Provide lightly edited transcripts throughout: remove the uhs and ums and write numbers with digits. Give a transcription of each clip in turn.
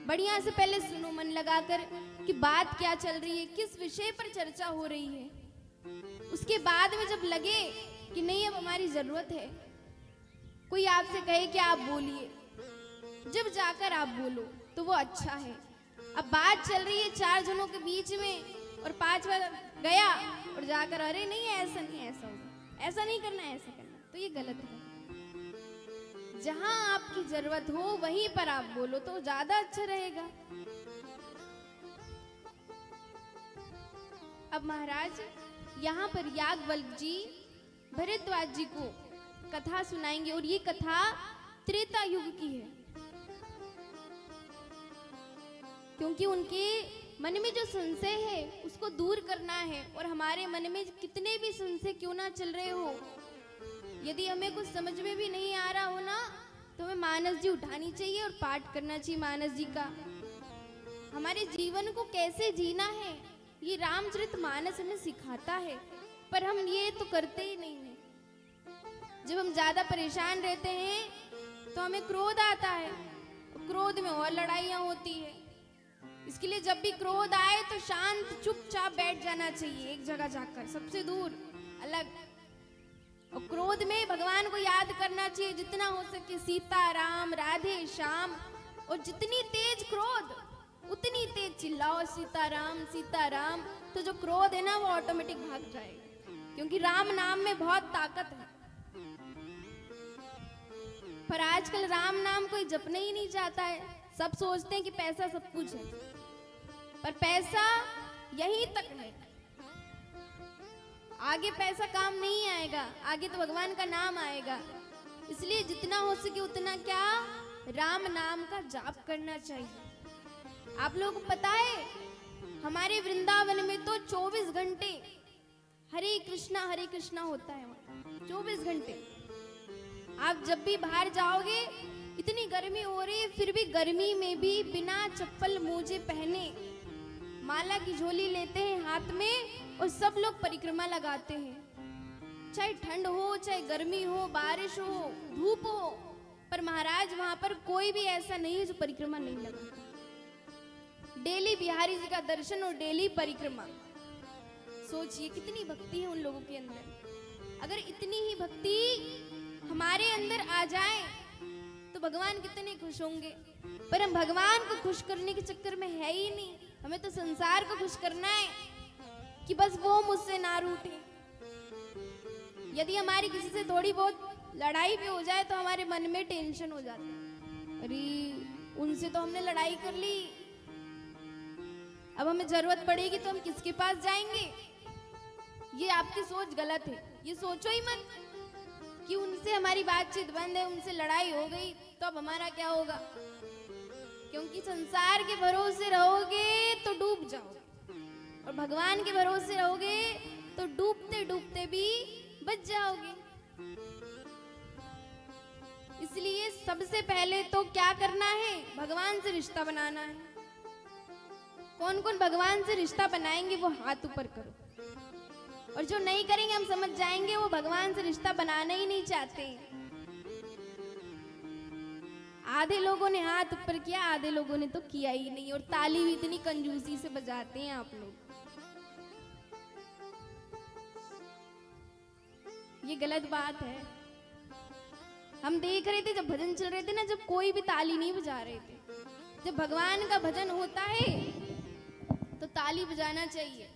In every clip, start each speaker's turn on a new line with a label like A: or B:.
A: बढ़िया से पहले सुनो मन लगाकर कि बात क्या चल रही है, किस विषय पर चर्चा हो रही है। उसके बाद में जब लगे कि नहीं अब हमारी जरूरत है, कोई आपसे कहे कि आप बोलिए, जब जाकर आप बोलो तो वो अच्छा है। अब बात चल रही है 4 जनों के बीच में और 5वां गया और जाकर अरे नहीं ऐसा नहीं, ऐसा होगा, ऐसा नहीं करना, ऐसा करना, तो ये गलत है। जहां आपकी जरूरत हो वहीं पर आप बोलो तो ज्यादा अच्छा रहेगा। अब महाराज यहाँ पर याज्ञवल्क्य जी भरद्वाज जी को कथा सुनाएंगे और ये कथा त्रेता युग की है, क्योंकि उनके मन में जो संशय है उसको दूर करना है। और हमारे मन में कितने भी संशय क्यों ना चल रहे हो, यदि हमें कुछ समझ में भी नहीं आ रहा हो ना, तो हमें मानस जी उठानी चाहिए और पाठ करना चाहिए मानस जी का। हमारे जीवन को कैसे जीना है ये रामचरितमानस हमें सिखाता है, पर हम ये तो करते ही नहीं हैं। जब हम ज्यादा परेशान रहते हैं तो हमें क्रोध आता है, क्रोध में और लड़ाइयां होती है। इसके लिए जब भी क्रोध आए तो शांत चुपचाप बैठ जाना चाहिए, एक जगह जाकर, सबसे दूर अलग। और क्रोध में भगवान को याद करना चाहिए जितना हो सके, सीता राम राधे श्याम। और जितनी तेज क्रोध उतनी तेज चिल्लाओ सीता राम, तो जो क्रोध है ना वो ऑटोमेटिक भाग जाएगा, क्योंकि राम नाम में बहुत ताकत है। पर आजकल राम नाम कोई जपना ही नहीं चाहता है, सब सोचते हैं कि पैसा सब कुछ है, पर पैसा यहीं तक है, आगे पैसा काम नहीं आएगा, आगे तो भगवान का नाम आएगा। इसलिए जितना हो सके उतना क्या राम नाम का जाप करना चाहिए। आप लोगों को पता है हमारे वृंदावन में तो 24 घंटे हरे कृष्णा होता है, 24 घंटे। आप जब भी बाहर जाओगे, इतनी गर्मी हो रही है फिर भी गर्मी में भी बिना चप्पल मोजे पहने माला की झोली लेते हैं हाथ में और सब लोग परिक्रमा लगाते हैं। चाहे ठंड हो, चाहे गर्मी हो, बारिश हो, धूप हो, पर महाराज वहां पर कोई भी ऐसा नहीं है जो परिक्रमा नहीं लगाता। डेली बिहारी जी का दर्शन और डेली परिक्रमा। सोचिए कितनी भक्ति है उन लोगों के अंदर। अगर इतनी ही भक्ति हमारे अंदर आ जाए तो भगवान कितने खुश होंगे। पर हम भगवान को खुश करने के चक्कर में है ही नहीं, हमें तो संसार को खुश करना है कि बस वो मुझसे ना रूठे। यदि हमारी किसी से थोड़ी बहुत लड़ाई भी हो जाए तो हमारे मन में टेंशन हो जाता है, अरे उनसे तो हमने लड़ाई कर ली, अब हमें जरूरत पड़ेगी तो हम किसके पास जाएंगे। ये आपकी सोच गलत है। ये सोचो ही मत कि उनसे हमारी बातचीत बंद है, उनसे लड़ाई हो गई तो अब हमारा क्या होगा, क्योंकि संसार के भरोसे रहोगे तो डूब जाओगे और भगवान के भरोसे रहोगे तो डूबते डूबते भी बच जाओगे। इसलिए सबसे पहले तो क्या करना है, भगवान से रिश्ता बनाना है। कौन कौन भगवान से रिश्ता बनाएंगे वो हाथ ऊपर करो, और जो नहीं करेंगे हम समझ जाएंगे वो भगवान से रिश्ता बनाना ही नहीं चाहते। आधे लोगों ने हाथ ऊपर किया, आधे लोगों ने तो किया ही नहीं, और ताली भी इतनी कंजूसी से बजाते हैं आप लोग। ये गलत बात है। हम देख रहे थे जब भजन चल रहे थे ना, जब कोई भी ताली नहीं बजा रहे थे। जब भगवान का भजन होता है तो ताली बजाना चाहिए।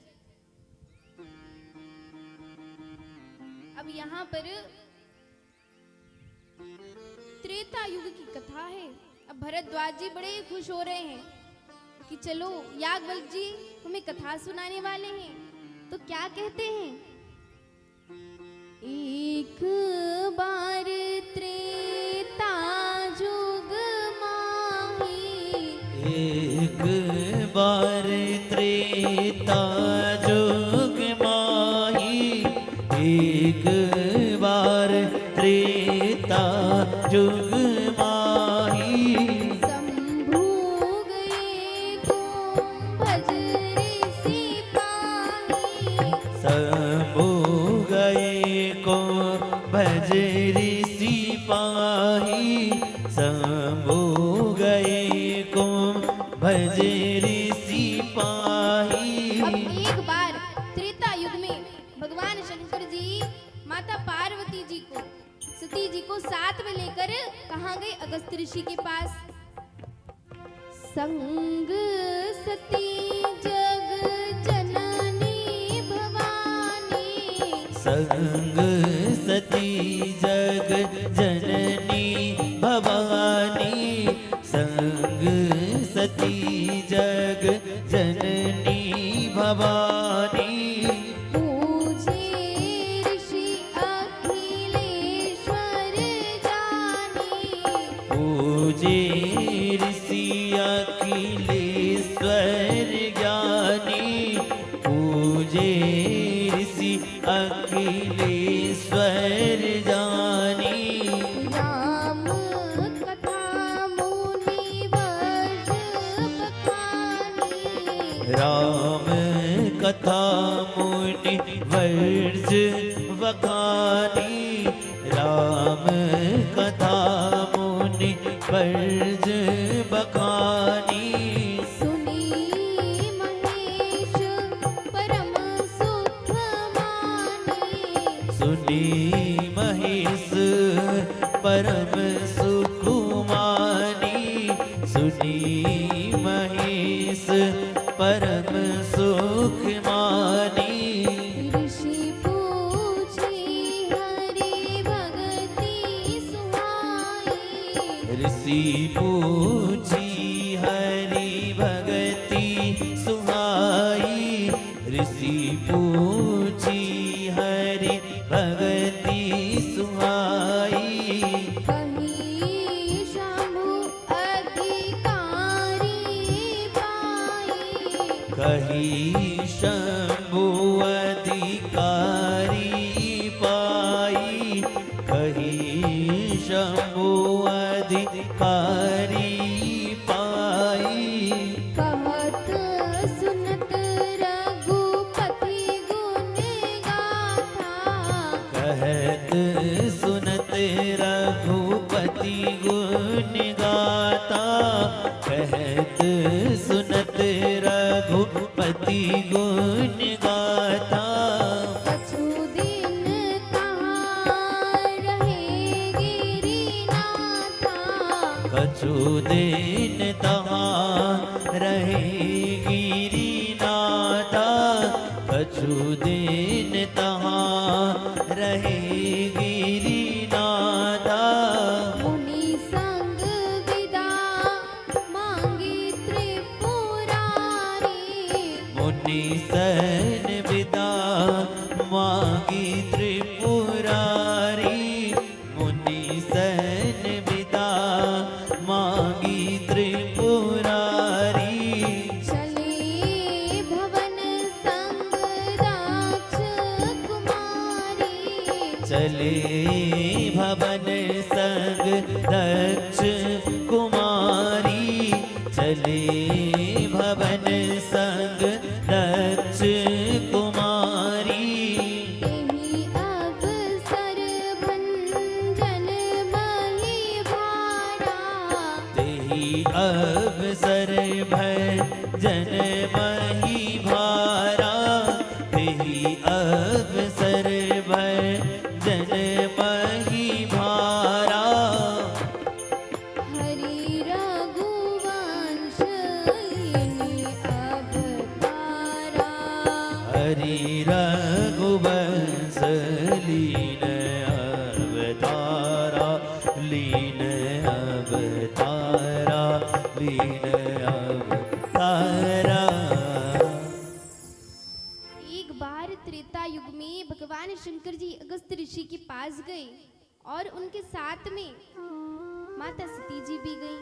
A: अब यहाँ पर त्रेता युग की कथा है। अब भरद्वाज जी बड़े खुश हो रहे हैं कि चलो याज्ञवल्क्य जी हमें कथा सुनाने वाले हैं। तो क्या कहते हैं, एक बार त्रेता युग माही,
B: एक बार त्रेता युग माही, एक बार त्रेता युग माही,
A: शंभू गए को भजरी सिपाही,
B: शंभू गए को भजरी सिपाही, शंभू गए को भजे ऋषि पाही।
A: अब एक बार त्रेता युग में भगवान शंकर जी माता पार्वती जी को, सती जी को साथ में लेकर कहाँ गए? अगस्त्य ऋषि के पास। संग सती जग जननी भवानी,
B: संग सती जग जननी भवानी, संग सती जग जननी भवानी।
A: पूजे ऋषि अखिलेश्वर जानी,
B: पूजे ऋषि अखिलेश्वर ज्ञानी, पूजे ऋषि अखिलेश्वर जानी।
A: राम कथा मुनि वर्ष बखानी,
B: राम कथा मुनि वर्ज बखानी, राम कथा मुनि वर्ज बखानी।
A: सुनी महेश परम सुख मानी,
B: सुनी महेश परम सुकुमानी, सुनी महेश परम सुखमानी।
A: ऋषि पूछी हरि भगति सुहाई,
B: ऋषि पूछी हरि भगति सुहाई, ऋषि पूछी हरि भगति सुहाई।
A: कही शंभु अधिकारी पाई,
B: कही शंभु अधिकारी पाई, कही शंभु अधिकारी पाई।
A: कहत सुनत रघुपति गुण गाथा,
B: कहत सुनत रघुपति गुण गाता, कहत सुनत रघुपति गुण गाता।
A: कछु दिन कहाँ रहे गिरिनाथा,
B: कछु दिन तहाँ रहे गिरिनाथा, कछु दिन तहाँ रहे गिरिनाथा।
A: मुनि संग विदा मांगी त्रिपुरारी,
B: मुनि सन विदा मांगी त्रिपुरारी, मुनि सन विदा मांगी त्रिपुरारी।
A: चले भवन संग राक्ष कुमारी,
B: चले भवन संग दक्ष कुमारी, चले भवन संग दक्ष कुमारी।
A: तेहि अवसर भंजन मही भारा,
B: तेहि अवसर भजन मही भारा, तेहि अवसर भजन मही भारा।
A: हरि रघुवंश लीनी अवतारा,
B: हरि रघुवंश लीन अवतारा, लीन अवतारा, लीन अवतारा।
A: एक बार त्रेता युग में भगवान शंकर जी अगस्त्य ऋषि के पास गए और उनके साथ में माता सती जी भी गई।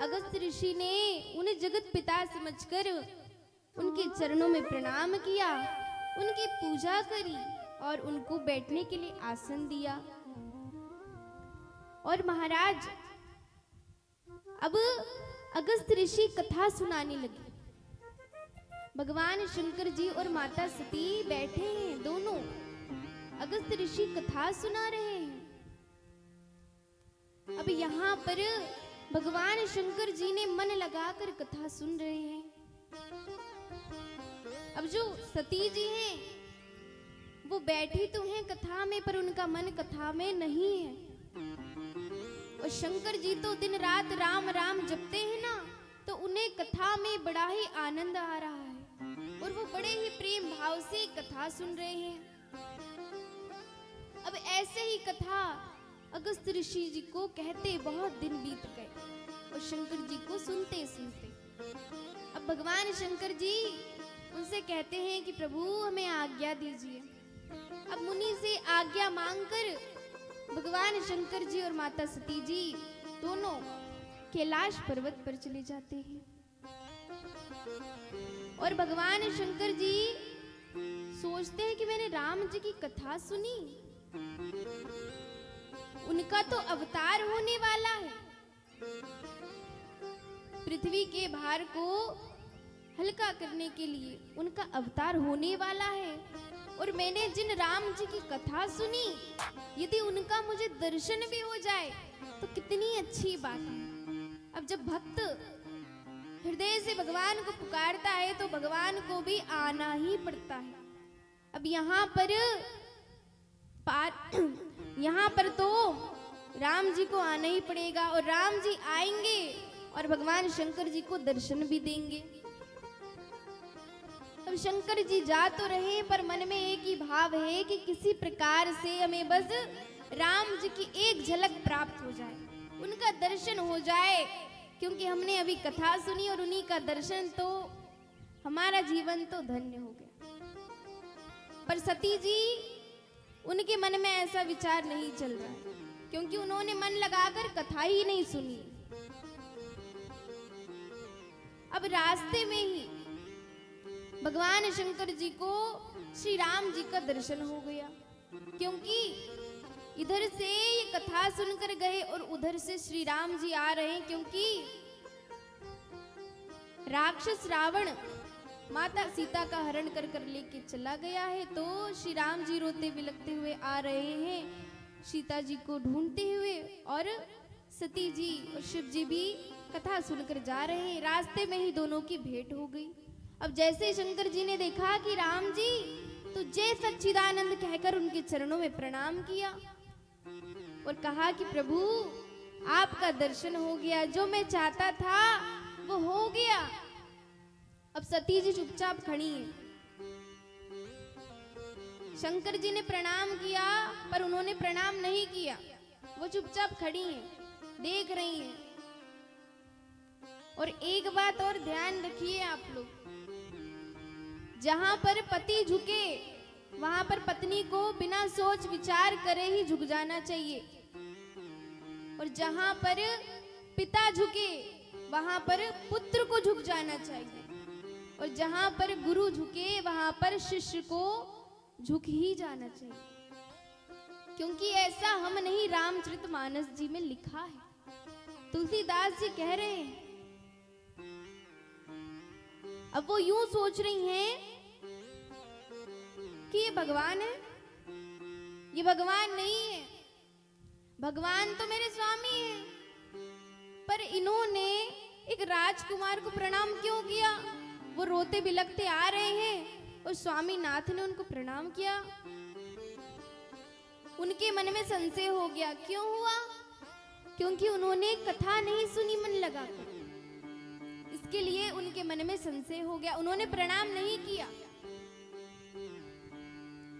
A: अगस्त्य ऋषि ने उन्हें जगत पिता समझकर उनके चरणों में प्रणाम किया, उनकी पूजा करी और उनको बैठने के लिए आसन दिया। और महाराज अब अगस्त्य ऋषि कथा सुनाने लगे। भगवान शंकर जी और माता सती बैठे हैं दोनों, अगस्त्य ऋषि कथा सुना रहे हैं। अब यहाँ पर भगवान शंकर जी ने मन लगाकर कथा सुन रहे हैं। अब जो सती जी हैं वो बैठी तो हैं कथा में, पर उनका मन कथा में नहीं है। और शंकर जी तो दिन रात राम राम जपते हैं ना, तो उन्हें कथा में बड़ा ही आनंद आ रहा है और वो बड़े ही प्रेम भाव से कथा सुन रहे हैं। अब ऐसे ही कथा अगस्त्य ऋषि जी को कहते बहुत दिन बीत गए और शंकर जी को सुनते सुनते अब भगवान शंकर जी उनसे कहते हैं कि प्रभु हमें आज्ञा दीजिए। अब मुनि से आज्ञा मांगकर भगवान शंकर जी और माता सती जी दोनों कैलाश पर्वत पर चले जाते हैं। और भगवान शंकर जी सोचते हैं कि मैंने राम जी की कथा सुनी, उनका तो अवतार होने वाला है, पृथ्वी के भार को हल्का करने के लिए उनका अवतार होने वाला है। और मैंने जिन राम जी की कथा सुनी, यदि उनका मुझे दर्शन भी हो जाए तो कितनी अच्छी बात है। अब जब भक्त हृदय से भगवान को पुकारता है तो भगवान को भी आना ही पड़ता है। अब यहाँ पर तो राम जी को आना ही पड़ेगा और राम जी आएंगे और भगवान शंकर जी को दर्शन भी देंगे। अब शंकर जी जा तो रहे पर मन में एक ही भाव है कि किसी प्रकार से हमें बस राम जी की एक झलक प्राप्त हो जाए, उनका दर्शन हो जाए, क्योंकि हमने अभी कथा सुनी और उन्हीं का दर्शन तो हमारा जीवन तो धन्य हो गया। पर सती जी उनके मन में ऐसा विचार नहीं चल रहा है, क्योंकि उन्होंने मन लगाकर कथा ही नहीं सुनी। अब रास्ते में ही भगवान शंकर जी को श्री राम जी का दर्शन हो गया, क्योंकि इधर से ये कथा सुनकर गए और उधर से श्री राम जी आ रहे हैं, क्योंकि राक्षस रावण माता सीता का हरण कर कर लेके चला गया है। तो श्री राम जी रोते बिलखते हुए आ रहे हैं सीता जी को ढूंढते हुए, और सती जी और शिव जी भी कथा सुनकर जा रहे हैं। रास्ते में ही दोनों की भेंट हो गई। अब जैसे शंकर जी ने देखा कि राम जी तो जय सच्चिदानंद कहकर उनके चरणों में प्रणाम किया और कहा कि प्रभु आपका दर्शन हो गया, जो मैं चाहता था वो हो गया। अब सती जी चुपचाप खड़ी हैं। शंकर जी ने प्रणाम किया पर उन्होंने प्रणाम नहीं किया, वो चुपचाप खड़ी हैं, देख रही हैं। और एक बात और ध्यान रखिए आप लोग, जहां पर पति झुके वहां पर पत्नी को बिना सोच विचार करे ही झुक जाना चाहिए, और जहां पर पिता झुके वहां पर पुत्र को झुक जाना चाहिए, और जहां पर गुरु झुके वहां पर शिष्य को झुक ही जाना चाहिए, क्योंकि ऐसा हम नहीं रामचरितमानस जी में लिखा है। तुलसीदास जी कह रहे हैं। अब वो यूं सोच रही हैं कि ये भगवान है, ये भगवान नहीं है, भगवान तो मेरे स्वामी है, पर इन्होंने एक राजकुमार को प्रणाम क्यों किया? वो रोते बिलखते आ रहे हैं और स्वामी नाथ ने उनको प्रणाम किया। उनके मन में संशय हो गया। क्यों हुआ? क्योंकि उन्होंने कथा नहीं सुनी मन लगाकर, इसके लिए उनके मन में संशय हो गया, उन्होंने प्रणाम नहीं किया।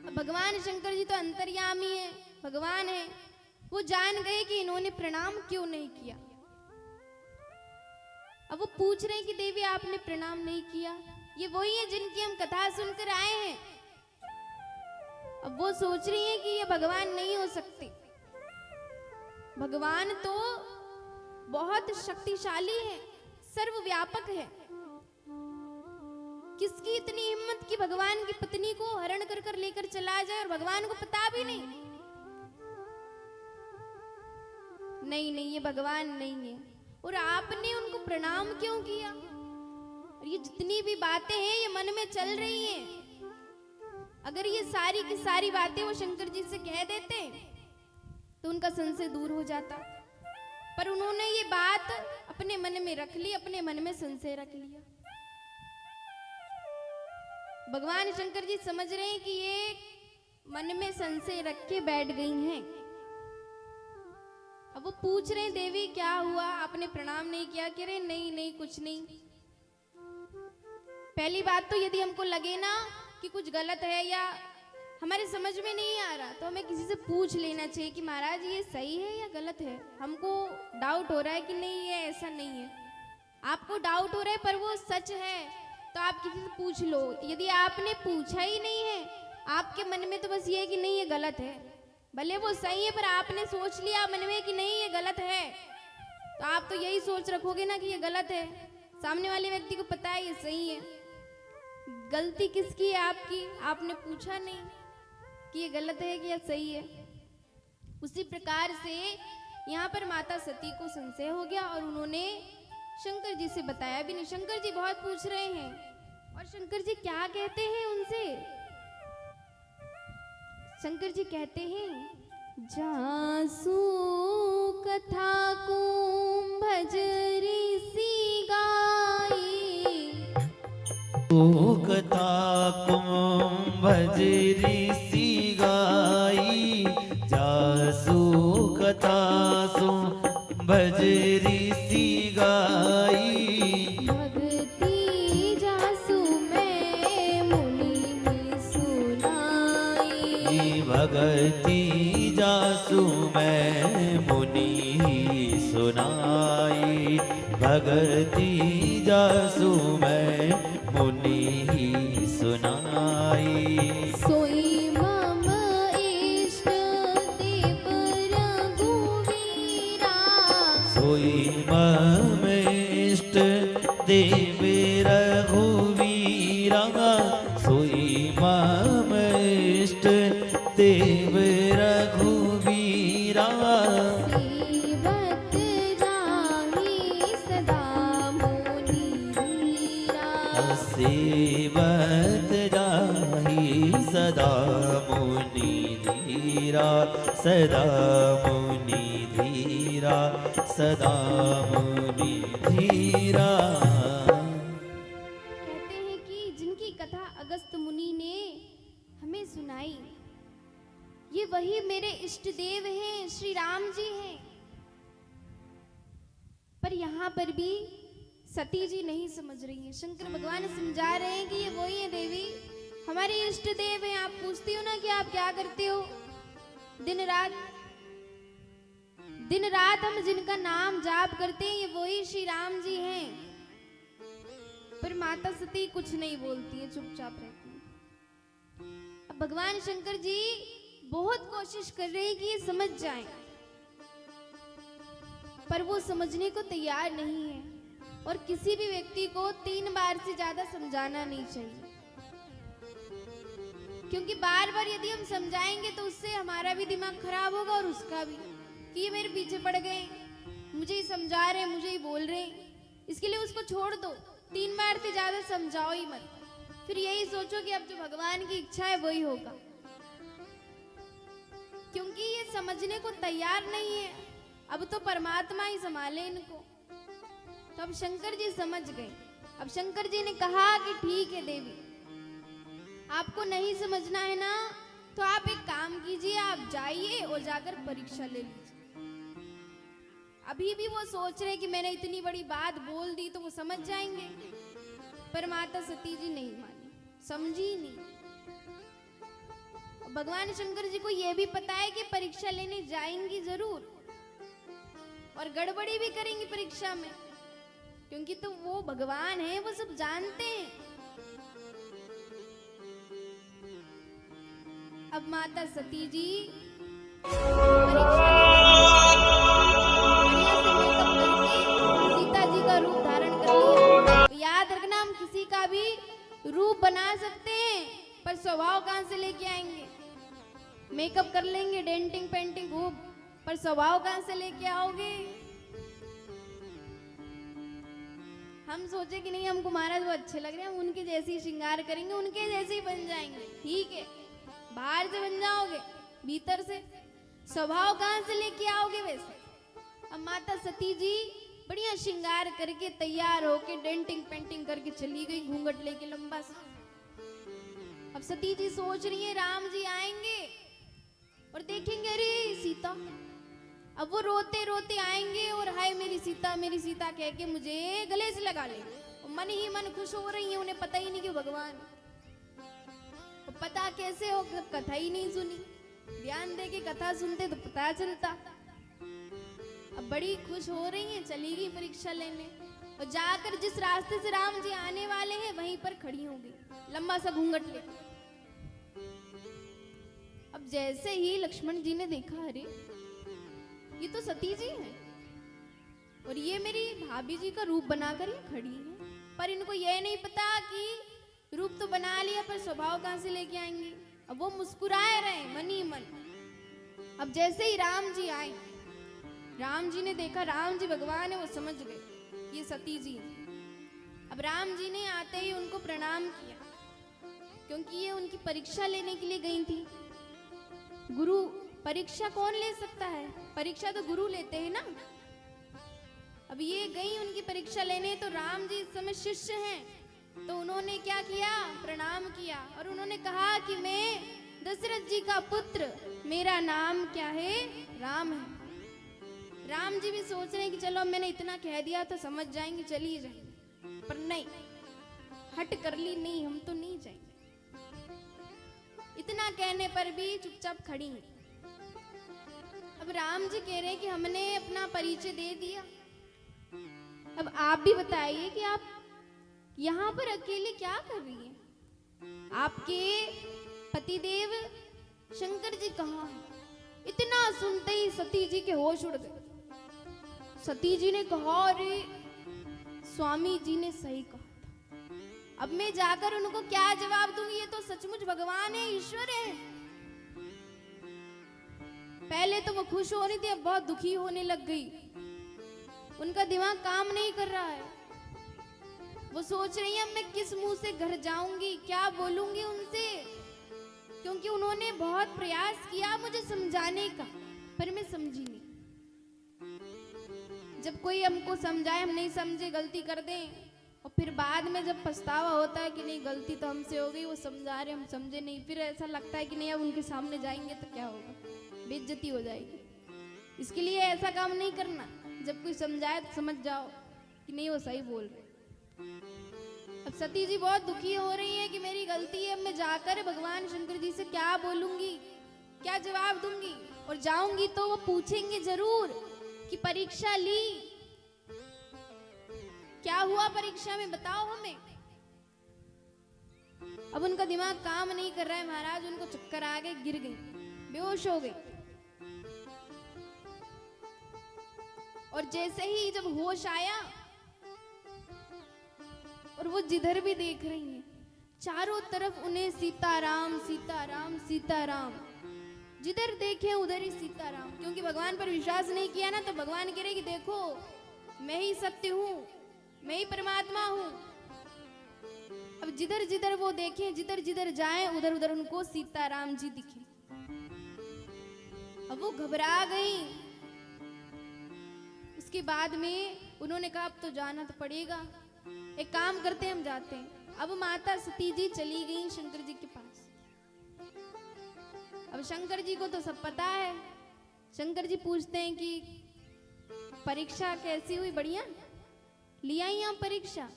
A: अब भगवान शंकर जी तो अंतर्यामी है, भगवान है, वो जान गए कि इन्होंने प्रणाम क्यों नहीं किया। अब वो पूछ रहे हैं कि देवी आपने प्रणाम नहीं किया, ये वही है जिनकी हम कथा सुनकर आए हैं। अब वो सोच रही हैं कि ये भगवान नहीं हो सकते, भगवान तो बहुत शक्तिशाली है, सर्वव्यापक है। किसकी इतनी हिम्मत कि भगवान की पत्नी को हरण कर कर लेकर चला जाए और भगवान को पता भी नहीं? नहीं, ये भगवान नहीं है। और आपने उनको प्रणाम क्यों किया? और ये जितनी भी बातें हैं ये मन में चल रही हैं। अगर ये सारी की सारी बातें वो शंकर जी से कह देते तो उनका संशय दूर हो जाता। पर उन्होंने ये बात अपने मन में रख ली, अपने मन में संशय रख लिया। भगवान शंकर जी समझ रहे हैं कि ये मन में संशय रख के बैठ गई हैं। अब वो पूछ रहे हैं, देवी क्या हुआ, आपने प्रणाम नहीं किया? कह रहे नहीं नहीं कुछ नहीं। पहली बात तो यदि हमको लगे ना कि कुछ गलत है या हमारे समझ में नहीं आ रहा, तो हमें किसी से पूछ लेना चाहिए कि महाराज ये सही है या गलत है। हमको डाउट हो रहा है कि नहीं ये ऐसा नहीं है, आपको डाउट हो रहा है पर वो सच है, तो आप किसी से पूछ लो। यदि आपने पूछा ही नहीं है, आपके मन में तो बस ये है कि नहीं ये गलत है, भले वो सही है पर आपने सोच लिया मन में कि नहीं ये गलत है, तो आप तो यही सोच रखोगे ना कि ये गलत है। सामने वाले व्यक्ति को पता है ये सही है। गलती किसकी है? आपकी। आपने पूछा नहीं कि ये गलत है कि ये सही है। उसी प्रकार से यहाँ पर माता सती को संशय हो गया और उन्होंने शंकर जी से बताया भी नहीं। शंकर जी बहुत पूछ रहे हैं और शंकर जी क्या कहते हैं उनसे? शंकर जी कहते हैं, जासू कथा कुंभज ऋषि गाई,
B: कथा कुंभज ऋषि गाई, जासु कथा सुंभज ऋषि गाई,
A: भक्ति जासु मैं मुनि सुनाई,
B: भगति जासु मैं मुनि सुनाई, भगति जासु मैं मुनि सुनाई।
A: सोई मम इष्ट देव रघुवीरा,
B: सोई मम इष्ट देव रघुवीरा, सोई मम इष्ट देव रघुवीरा,
A: सेवत जाहि सदा मुनि धीरा,
B: सदा मुनि धीरा, सदा मुनि धीरा।
A: कहते हैं कि जिनकी कथा अगस्त मुनि ने हमें सुनाई, ये वही मेरे इष्ट देव हैं, श्री राम जी हैं। पर यहाँ पर भी सती जी नहीं समझ रही हैं। शंकर भगवान समझा रहे हैं कि ये वही है देवी, हमारे इष्ट देव हैं। आप पूछती हो ना कि आप क्या करते हो दिन रात हम जिनका नाम जाप करते हैं, ये वही श्री राम जी हैं। पर माता सती कुछ नहीं बोलती है, चुपचाप रहती है। अब भगवान शंकर जी बहुत कोशिश कर रहे हैं कि ये समझ जाएं, पर वो समझने को तैयार नहीं है। और किसी भी व्यक्ति को 3 बार से ज्यादा समझाना नहीं चाहिए, क्योंकि बार बार यदि हम समझाएंगे तो उससे हमारा भी दिमाग खराब होगा और उसका भी, कि ये मेरे पीछे पड़ गए, मुझे ही समझा रहे हैं, मुझे ही बोल रहे हैं। इसके लिए उसको छोड़ दो, 3 बार से ज्यादा समझाओ ही मत। फिर यही सोचो कि अब जो भगवान की इच्छा है वही होगा, क्योंकि ये समझने को तैयार नहीं है। अब तो परमात्मा ही संभाले इनको। तो अब शंकर जी समझ गए। अब शंकर जी ने कहा कि ठीक है देवी, आपको नहीं समझना है ना, तो आप एक काम कीजिए, आप जाइए और जाकर परीक्षा ले लीजिए। अभी भी वो सोच रहे कि मैंने इतनी बड़ी बात बोल दी तो वो समझ जाएंगे, पर माता सती जी नहीं मानी, समझी नहीं। भगवान शंकर जी को यह भी पता है कि परीक्षा लेने जाएंगी जरूर और गड़बड़ी भी करेंगी परीक्षा में, क्योंकि तो वो भगवान है, वो सब जानते हैं। अब माता सती जी सीता जी का रूप धारण कर लिया। तो याद रखना, हम किसी का भी रूप बना सकते हैं, पर स्वभाव कहां से लेके आएंगे? मेकअप कर लेंगे, डेंटिंग पेंटिंग खूब, पर स्वभाव कहां से लेके आओगे? हम सोचे कि नहीं हमको महाराज वो अच्छे लग रहे हैं, हम उनके जैसे ही श्रृंगार करेंगे, उनके जैसे ही बन जाएंगे। ठीक है, बाहर से बन जाओगे, भीतर से स्वभाव कहां से लेके आओगे? वैसे अब माता सती जी बढ़िया श्रृंगार करके तैयार होके डेंटिंग पेंटिंग करके चली गई, घूंघट लेके लंबा सा। अब सती जी सोच रही है राम जी आएंगे और देखेंगे अरे सीता। अब वो रोते रोते आएंगे और हाय मेरी सीता कह के मुझे गले से लगा लेंगे। और मन ही मन खुश हो रही है, उन्हें पता ही नहीं कि भगवान। और पता कैसे हो, कथा ही नहीं सुनी। ध्यान दे के कथा सुनते तो पता चलता। अब बड़ी खुश हो रही हैं, चली गई परीक्षा लेने और जाकर जिस रास्ते से राम जी आने वाले हैं वहीं पर खड़ी हो गई, लंबा सा घूंघट ले। अब जैसे ही लक्ष्मण जी ने देखा, अरे ये तो सती जी हैं और ये मेरी भाभी जी का रूप बनाकर ये खड़ी है। पर इनको ये नहीं पता कि रूप तो बना लिया पर स्वभाव कहां से लेके आएंगे। अब वो मुस्कुराए रहे मन ही मन। अब जैसे ही राम जी आए, राम जी ने देखा राम जी भगवान है, वो समझ गए ये सती जी हैं। अब राम जी ने आते ही उनको प्रणाम किया, क्योंकि ये उनकी परीक्षा लेने के लिए गई थी। गुरु परीक्षा कौन ले सकता है, परीक्षा तो गुरु लेते हैं ना। अब ये गई उनकी परीक्षा लेने, तो राम जी इस समय शिष्य हैं, तो उन्होंने क्या किया, प्रणाम किया और उन्होंने कहा कि मैं दशरथ जी का पुत्र, मेरा नाम क्या है, राम है। राम जी भी सोच रहे हैं कि चलो मैंने इतना कह दिया तो समझ जाएंगे, चली जाएंगे। पर नहीं, हट कर ली, नहीं हम तो नहीं जाएंगे। इतना कहने पर भी चुपचाप खड़ी हैं। अब राम जी कह रहे हैं कि हमने अपना परिचय दे दिया, अब आप भी बताइए कि आप यहाँ पर अकेले क्या कर रही हैं? आपके पतिदेव शंकर जी कहाँ हैं? इतना सुनते ही सती जी के होश उड़ गए। सती जी ने कहा, अरे स्वामी जी ने सही कहा था। अब मैं जाकर उनको क्या जवाब दूंगी, ये तो सचमुच भगवान है, ईश्वर है। पहले तो वो खुश हो रही थी, अब बहुत दुखी होने लग गई। उनका दिमाग काम नहीं कर रहा है। वो सोच रही है मैं किस मुंह से घर जाऊंगी, क्या बोलूंगी उनसे, क्योंकि उन्होंने बहुत प्रयास किया मुझे समझाने का, पर मैं समझी नहीं। जब कोई हमको समझाए, हम नहीं समझे, गलती कर दें और फिर बाद में जब पछतावा होता है कि नहीं गलती तो हमसे हो गई, वो समझा रहे हम समझे नहीं, फिर ऐसा लगता है कि नहीं अब उनके सामने जाएंगे तो क्या होगा, बेइज्जती हो जाएगी। इसके लिए ऐसा काम नहीं करना। जब कोई समझाए तो समझ जाओ कि नहीं वो सही बोल रहे। अब सती जी बहुत दुखी हो रही है कि मेरी गलती है, मैं जाकर भगवान शंकर जी से क्या बोलूंगी, क्या जवाब दूंगी। और जाऊंगी तो वो पूछेंगे जरूर कि परीक्षा ली, क्या हुआ परीक्षा में, बताओ हमें। अब उनका दिमाग काम नहीं कर रहा है महाराज, उनको चक्कर आ गए, गिर गई, बेहोश हो गई। और जैसे ही जब होश आया और वो जिधर भी देख रही हैं, चारों तरफ उन्हें सीताराम सीताराम सीताराम, जिधर देखे उधर ही सीताराम। क्योंकि भगवान पर विश्वास नहीं किया ना, तो भगवान कह रहे कि देखो मैं ही सत्य हूं, मैं ही परमात्मा हूं। अब जिधर जिधर वो देखें, जिधर जिधर जाएं, उधर उधर उनको सीताराम जी दिखे। अब वो घबरा गई। उसके बाद में उन्होंने कहा अब तो जाना तो पड़ेगा, एक काम करते हैं हम जाते हैं। अब माता सती जी चली गई शंकर जी के पास। अब शंकर जी को तो सब पता है। शंकर जी पूछते हैं कि परीक्षा कैसी हुई, बढ़िया लिया ही आप परीक्षा।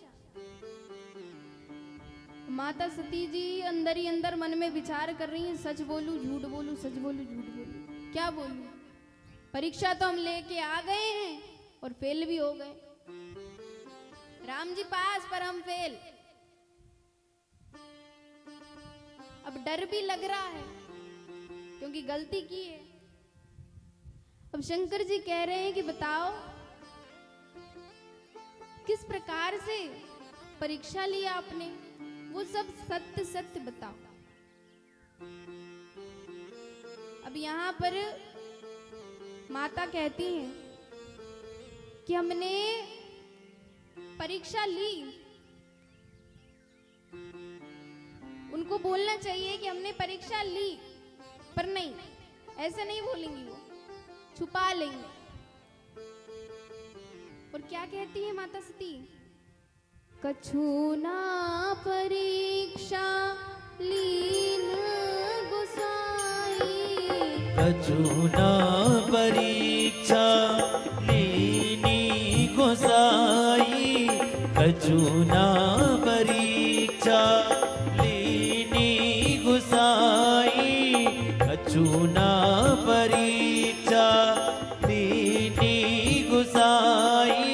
A: माता सती जी अंदर ही अंदर मन में विचार कर रही हैं, सच बोलूं झूठ बोलूं, सच बोलूं झूठ बोलूं, क्या बोलूं। परीक्षा तो हम लेके आ गए हैं और फेल भी हो गए। राम जी पास पर हम फेल। अब डर भी लग रहा है क्योंकि गलती की है। अब शंकर जी कह रहे हैं कि बताओ किस प्रकार से परीक्षा ली आपने, वो सब सत्य सत्य बताओ। अब यहां पर माता कहती हैं कि हमने परीक्षा ली। उनको बोलना चाहिए कि हमने परीक्षा ली, पर नहीं, ऐसे नहीं बोलेंगी, वो छुपा लेंगे। और क्या कहती है माता सती? कछु ना परीक्षा लीन गोसाई,
B: कछु ना परीक्षा लीनी गोसाई, कछु ना परीक्षा लीनी गोसाई, कछु ना परीक्षा लीनी गोसाई।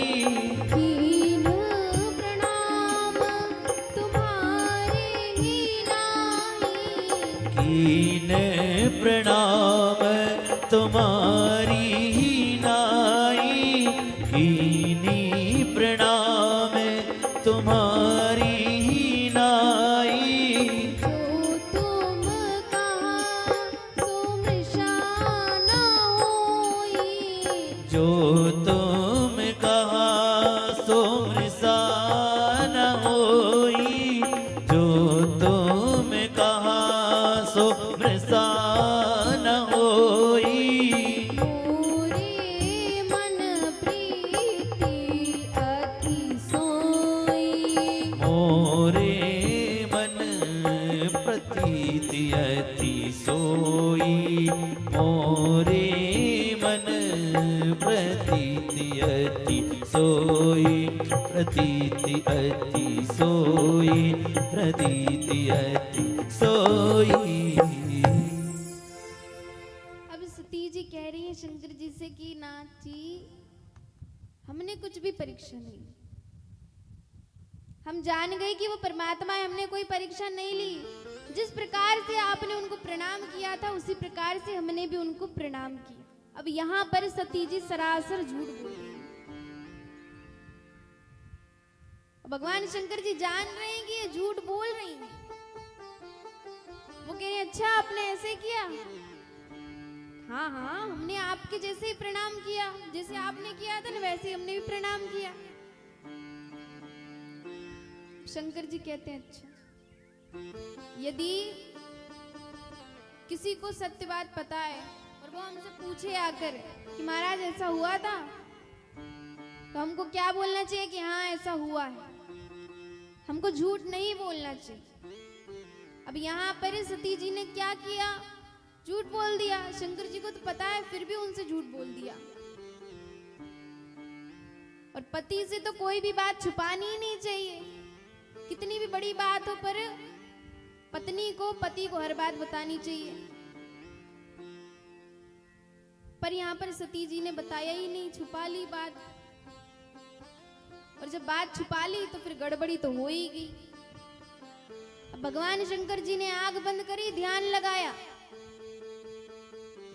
A: कीन प्रणाम तुम्हारे ही नाई,
B: कीन प्रणाम तुम्हारी ही नाई, कीनी प्रणाम तुम्हारी ही नाई।
A: जो तुम कहा सो मृषा न होई,
B: जो तुम कहा सो मृषा न होई, जो तुम कहा सो मृषा न होई।
A: मोरे मन प्रीति अति सोई,
B: मोरे मन प्रतीति अति सोई, मोरे मन प्रतीति अति सोई, प्रतीति अति सोई, प्रतीति अति सोई।
A: अब सती जी कह रही है शंकर जी से कि नाथ जी, हमने कुछ भी परीक्षा नहीं, हम जान गए कि वो परमात्मा है, हमने कोई परीक्षा नहीं ली। जिस प्रकार से आपने उनको प्रणाम किया था उसी प्रकार से हमने भी उनको प्रणाम किया। अब यहाँ पर सती जी सरासर झूठ बोल रही है। भगवान शंकर जी जान रहे हैं कि ये झूठ बोल रही हैं। वो कह रहे हैं अच्छा आपने ऐसे किया? हाँ हाँ, हमने आपके जैसे ही प्रणाम किया, जैसे आपने किया था ना वैसे ही हमने भी प्रणाम किया। शंकर जी कहते हैं अच्छा, यदि किसी को सत्य बात पता है और वो हमसे पूछे आकर कि महाराज ऐसा हुआ था, तो हमको क्या बोलना चाहिए कि हाँ ऐसा हुआ है। हमको झूठ नहीं बोलना चाहिए। अब यहाँ पर सती जी ने क्या किया? झूठ बोल दिया। शंकर जी को तो पता है फिर भी उनसे झूठ बोल दिया। और पति से तो कोई भी बात छुपानी ही नहीं चाहिए। कितनी भी बड़ी बात हो पर पत्नी को पति को हर बात बतानी चाहिए। पर यहाँ पर सती जी ने बताया ही नहीं, छुपा ली बात। और जब बात छुपा ली तो फिर गड़बड़ी तो हो ही गई। अब भगवान शंकर जी ने आंख बंद करी, ध्यान लगाया।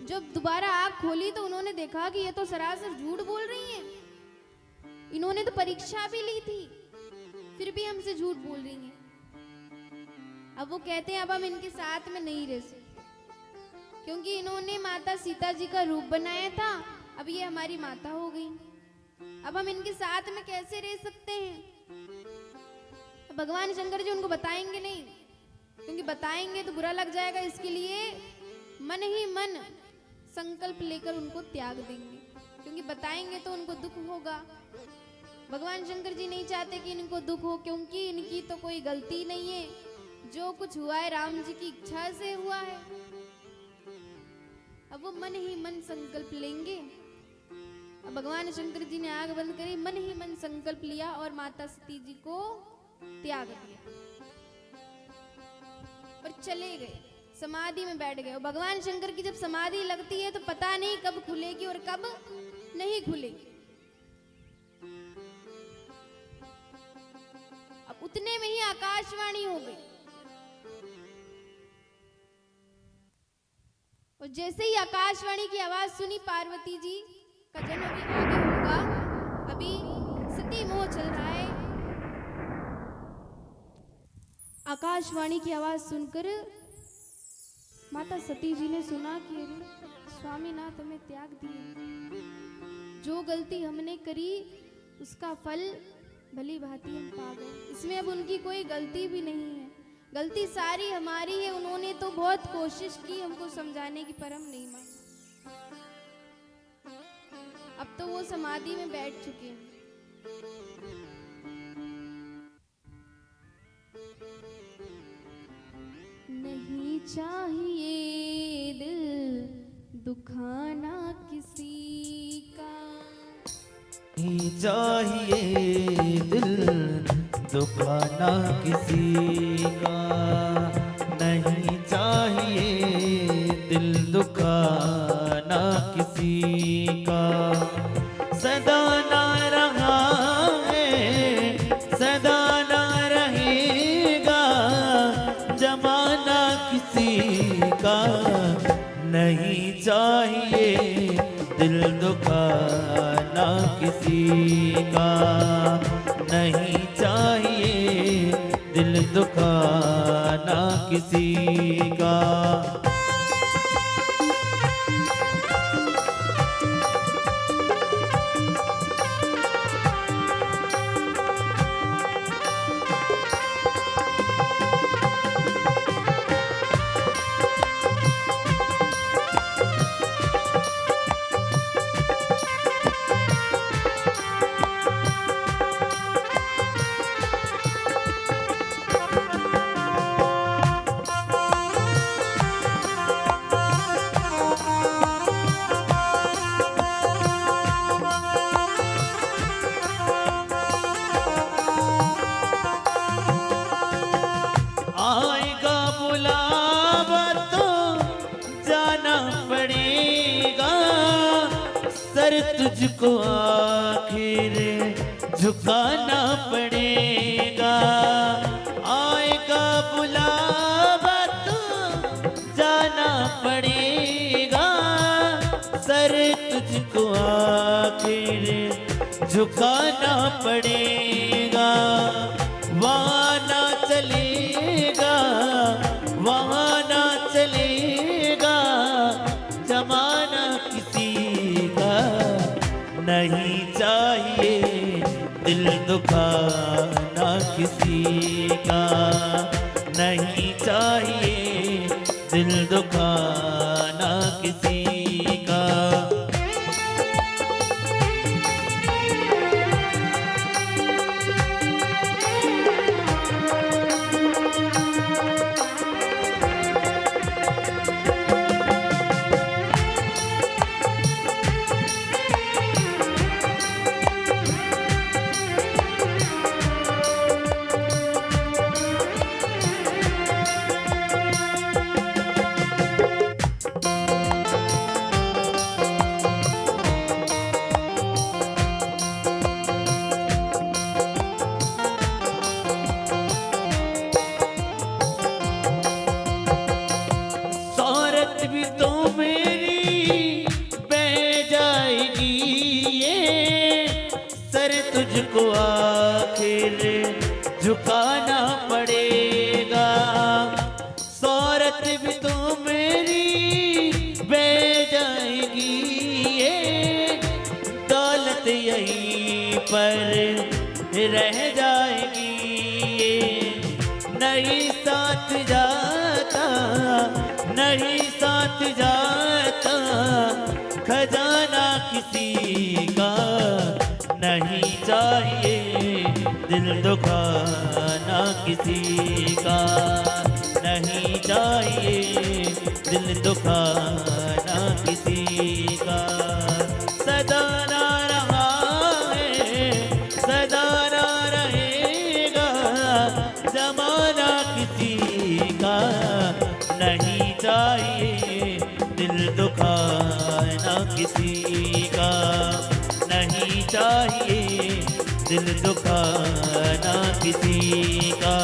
A: जब दोबारा आंख खोली तो उन्होंने देखा कि ये तो सरासर झूठ बोल रही हैं। इन्होंने तो परीक्षा भी ली थी, फिर भी हमसे झूठ बोल रही हैं। अब वो कहते हैं अब हम इनके साथ में नहीं रह सकते, क्योंकि इन्होंने माता सीता जी का रूप बनाया था, अब ये हमारी माता हो गई। अब हम इनके साथ में कैसे रह सकते हैं? भगवान शंकर जी उनको बताएंगे नहीं, क्योंकि बताएंगे तो बुरा लग जाएगा। इसके लिए मन ही मन संकल्प लेकर उनको त्याग देंगे, क्योंकि बताएंगे तो उनको दुख होगा। भगवान शंकर जी नहीं चाहते कि इनको दुख हो, क्योंकि इनकी तो कोई गलती नहीं है। जो कुछ हुआ है राम जी की इच्छा से हुआ है। अब वो मन ही मन संकल्प लेंगे। अब भगवान शंकर जी ने आंख बंद करी, मन ही मन संकल्प लिया और माता सती जी को त्याग दिया और चले गए, समाधि में बैठ गए। और भगवान शंकर की जब समाधि लगती है तो पता नहीं कब खुलेगी और कब नहीं खुलेगी। अब उतने में ही आकाशवाणी हो गई, और जैसे ही आकाशवाणी की आवाज सुनी, पार्वती जी का जन्म अभी आगे होगा, अभी सती मोह चल रहा है। आकाशवाणी की आवाज सुनकर माता सती जी ने सुना कि अरे स्वामीनाथ हमें त्याग दिए, जो गलती हमने करी उसका फल भली भांति हम पा गए। इसमें अब उनकी कोई गलती भी नहीं है, गलती सारी हमारी है। उन्होंने तो बहुत कोशिश की हमको समझाने की, पर हम नहीं माने। अब तो वो समाधि में बैठ चुके हैं। चाहिए दिल दुखाना किसी का।
B: नहीं चाहिए दिल दुखाना किसी का, नहीं चाहिए दिल दुखाना किसी का। सदा ना रहा है, सदा ना रहेगा जमाना किसी का। नहीं चाहिए दिल दुखाना किसी का, नहीं चाहिए दिल दुखाना किसी का। आएगा बुलावा तो जाना पड़ेगा, सर तुझको आखिर झुकाना पड़ेगा। आएगा बुलावा तो जाना पड़ेगा, सर तुझको आखिर झुकाना पड़ेगा। वहाँ ना चलेगा, वहाँ ना चलेगा जमाना किसी का। नहीं चाहिए दिल दुखाना किसी का, नहीं चाहिए दिल दुखाना किसी का। शौहरत भी तो मेरी बह जाएगी, ये सर तुझको आखिर झुकाना पड़ेगा। शौहरत भी तो मेरी बह जाएगी, ये दौलत यहीं पर रह जाएगी। ये नहीं साथ जाता, नहीं साथ जाता खजाना किसी का। नहीं चाहिए दिल दुखाना किसी का, नहीं चाहिए दिल दुखाना किसी का। सदा ना रहा है, सदा ना रहेगा जमाना किसी का। नहीं चाहिए दिल दुखाना किसी का, नहीं चाहिए दिल दुखाना किसी का,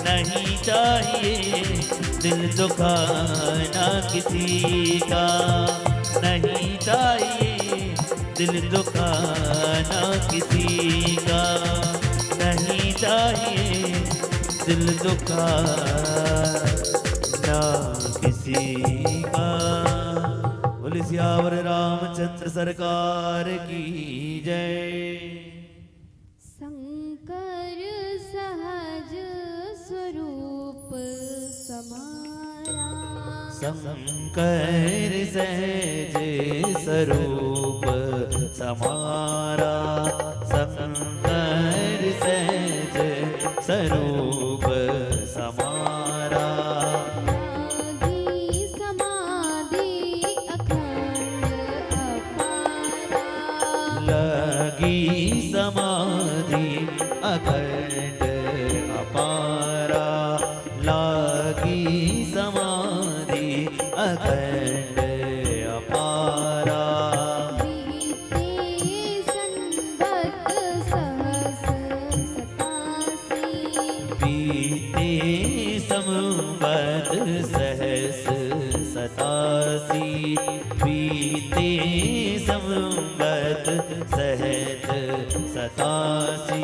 B: नहीं चाहिए दिल दुखाना किसी का, नहीं चाहिए दिल दुखाना किसी का, नहीं चाहिए दिल दुखाना किसी का। बोले सियावर रामचंद्र सरकार की जय।
A: शंकर सहज स्वरूप समारा,
B: शंकर सहज स्वरूप समारा, शंकर सहज स्वरूप समारा। अखंड अपारा लागी समाधि अखंड अपारा
A: बीते संवत सहस सतासी
B: बीते संवत सहस सतासी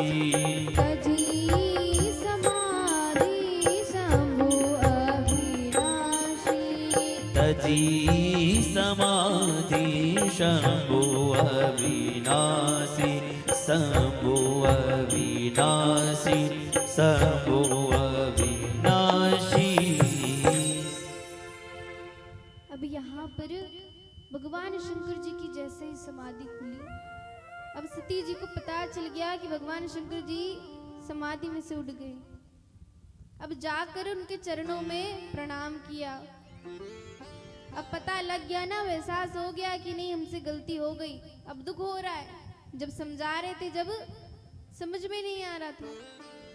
B: बीते संवत सहत सतासी
A: तजी समाधि शंभु अविनाशी
B: तजी समाधि शंभु अविनाशी शंभु अविनाशी शंभु अविनाशी।
A: अब यहाँ पर भगवान शंकर जी की जैसे ही समाधि खुली, अब सती जी को पता चल गया कि भगवान शंकर जी समाधि में से उठ गए। अब जाकर उनके चरणों में प्रणाम किया। अब पता लग गया ना, एहसास हो गया कि नहीं हमसे गलती हो गई। अब दुख हो रहा है, जब समझा रहे थे जब समझ में नहीं आ रहा था।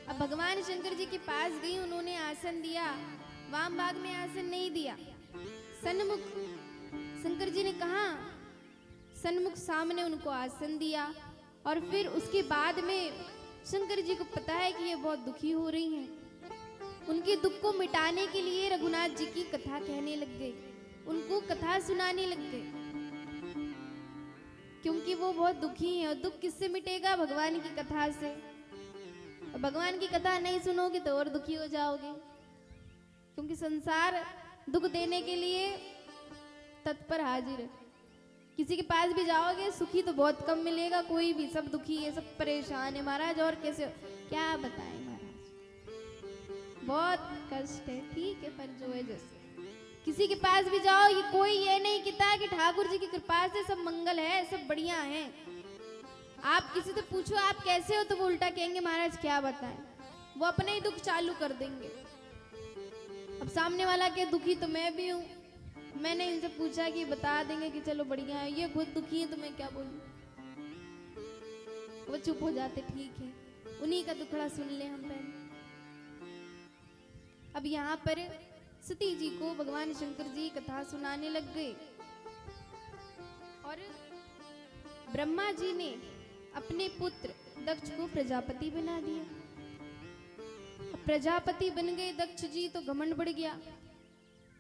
A: अब भगवान शंकर जी के पास गई, उन्होंने आसन दिया। वाम भाग में आसन नहीं दिया, सन्मुख शंकर जी ने कहा, सन्मुख सामने उनको आसन दिया। और फिर उसके बाद में शंकर जी को पता है कि ये बहुत दुखी हो रही हैं। उनके दुख को मिटाने के लिए रघुनाथ जी की कथा कहने लग गए, उनको कथा सुनाने लग गए, क्योंकि वो बहुत दुखी हैं। और दुख किससे मिटेगा? भगवान की कथा से। और भगवान की कथा नहीं सुनोगे तो और दुखी हो जाओगे, क्योंकि संसार दुख देने के लिए तत्पर हाजिर है। किसी के पास भी जाओगे सुखी तो बहुत कम मिलेगा, कोई भी, सब दुखी है, सब परेशान है महाराज। और कैसे क्या बताएं महाराज, बहुत कष्ट है। ठीक है, पर जो है जैसे किसी के पास भी जाओ, ये कोई ये नहीं कहता कि ठाकुर जी की कृपा से सब मंगल है, सब बढ़िया है। आप किसी से पूछो आप कैसे हो, तो वो उल्टा कहेंगे महाराज क्या बताएं, वो अपने ही दुख चालू कर देंगे। अब सामने वाला के दुखी तो मैं भी हूँ, मैंने इनसे पूछा कि बता देंगे कि चलो बढ़िया है, ये खुद दुखी है तो मैं क्या बोलूं। वो चुप हो जाते, ठीक है, उन्हीं का दुखड़ा सुन ले हम पहले। अब यहाँ पर सती जी को भगवान शंकर जी कथा सुनाने लग गए। और ब्रह्मा जी ने अपने पुत्र दक्ष को प्रजापति बना दिया। प्रजापति बन गए दक्ष जी तो घमंड बढ़ गया,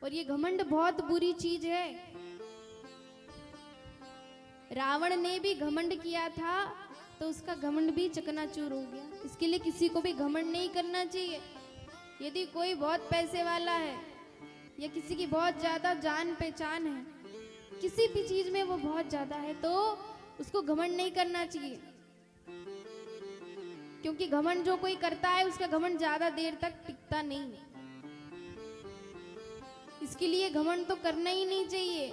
A: और ये घमंड बहुत बुरी चीज है। रावण ने भी घमंड किया था तो उसका घमंड भी चकनाचूर हो गया। इसके लिए किसी को भी घमंड नहीं करना चाहिए। यदि कोई बहुत पैसे वाला है या किसी की बहुत ज्यादा जान पहचान है, किसी भी चीज में वो बहुत ज्यादा है, तो उसको घमंड नहीं करना चाहिए, क्योंकि घमंड जो कोई करता है उसका घमंड ज्यादा देर तक टिकता नहीं है। इसके लिए घमंड तो करना ही नहीं चाहिए।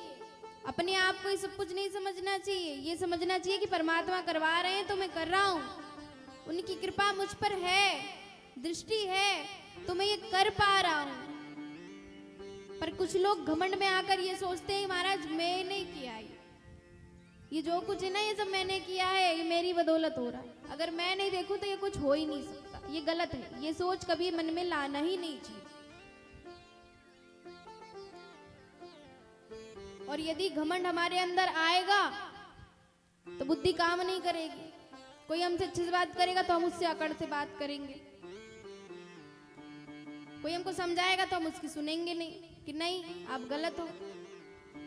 A: अपने आप को ये सब कुछ नहीं समझना चाहिए, ये समझना चाहिए कि परमात्मा करवा रहे हैं तो मैं कर रहा हूं, उनकी कृपा मुझ पर है, दृष्टि है तो मैं ये कर पा रहा हूं। पर कुछ लोग घमंड में आकर ये सोचते हैं महाराज मैंने किया ये जो कुछ है ना, ये सब मैंने किया है, ये मेरी बदौलत हो रहा है, अगर मैं नहीं देखूं तो ये कुछ हो ही नहीं सकता। ये गलत है, ये सोच कभी मन में लाना ही नहीं चाहिए। और यदि घमंड हमारे अंदर आएगा तो बुद्धि काम नहीं करेगी। कोई हमसे अच्छे से बात करेगा तो हम उससे अकड़ से बात करेंगे, कोई हमको समझाएगा तो हम उसकी सुनेंगे नहीं कि नहीं आप गलत हो।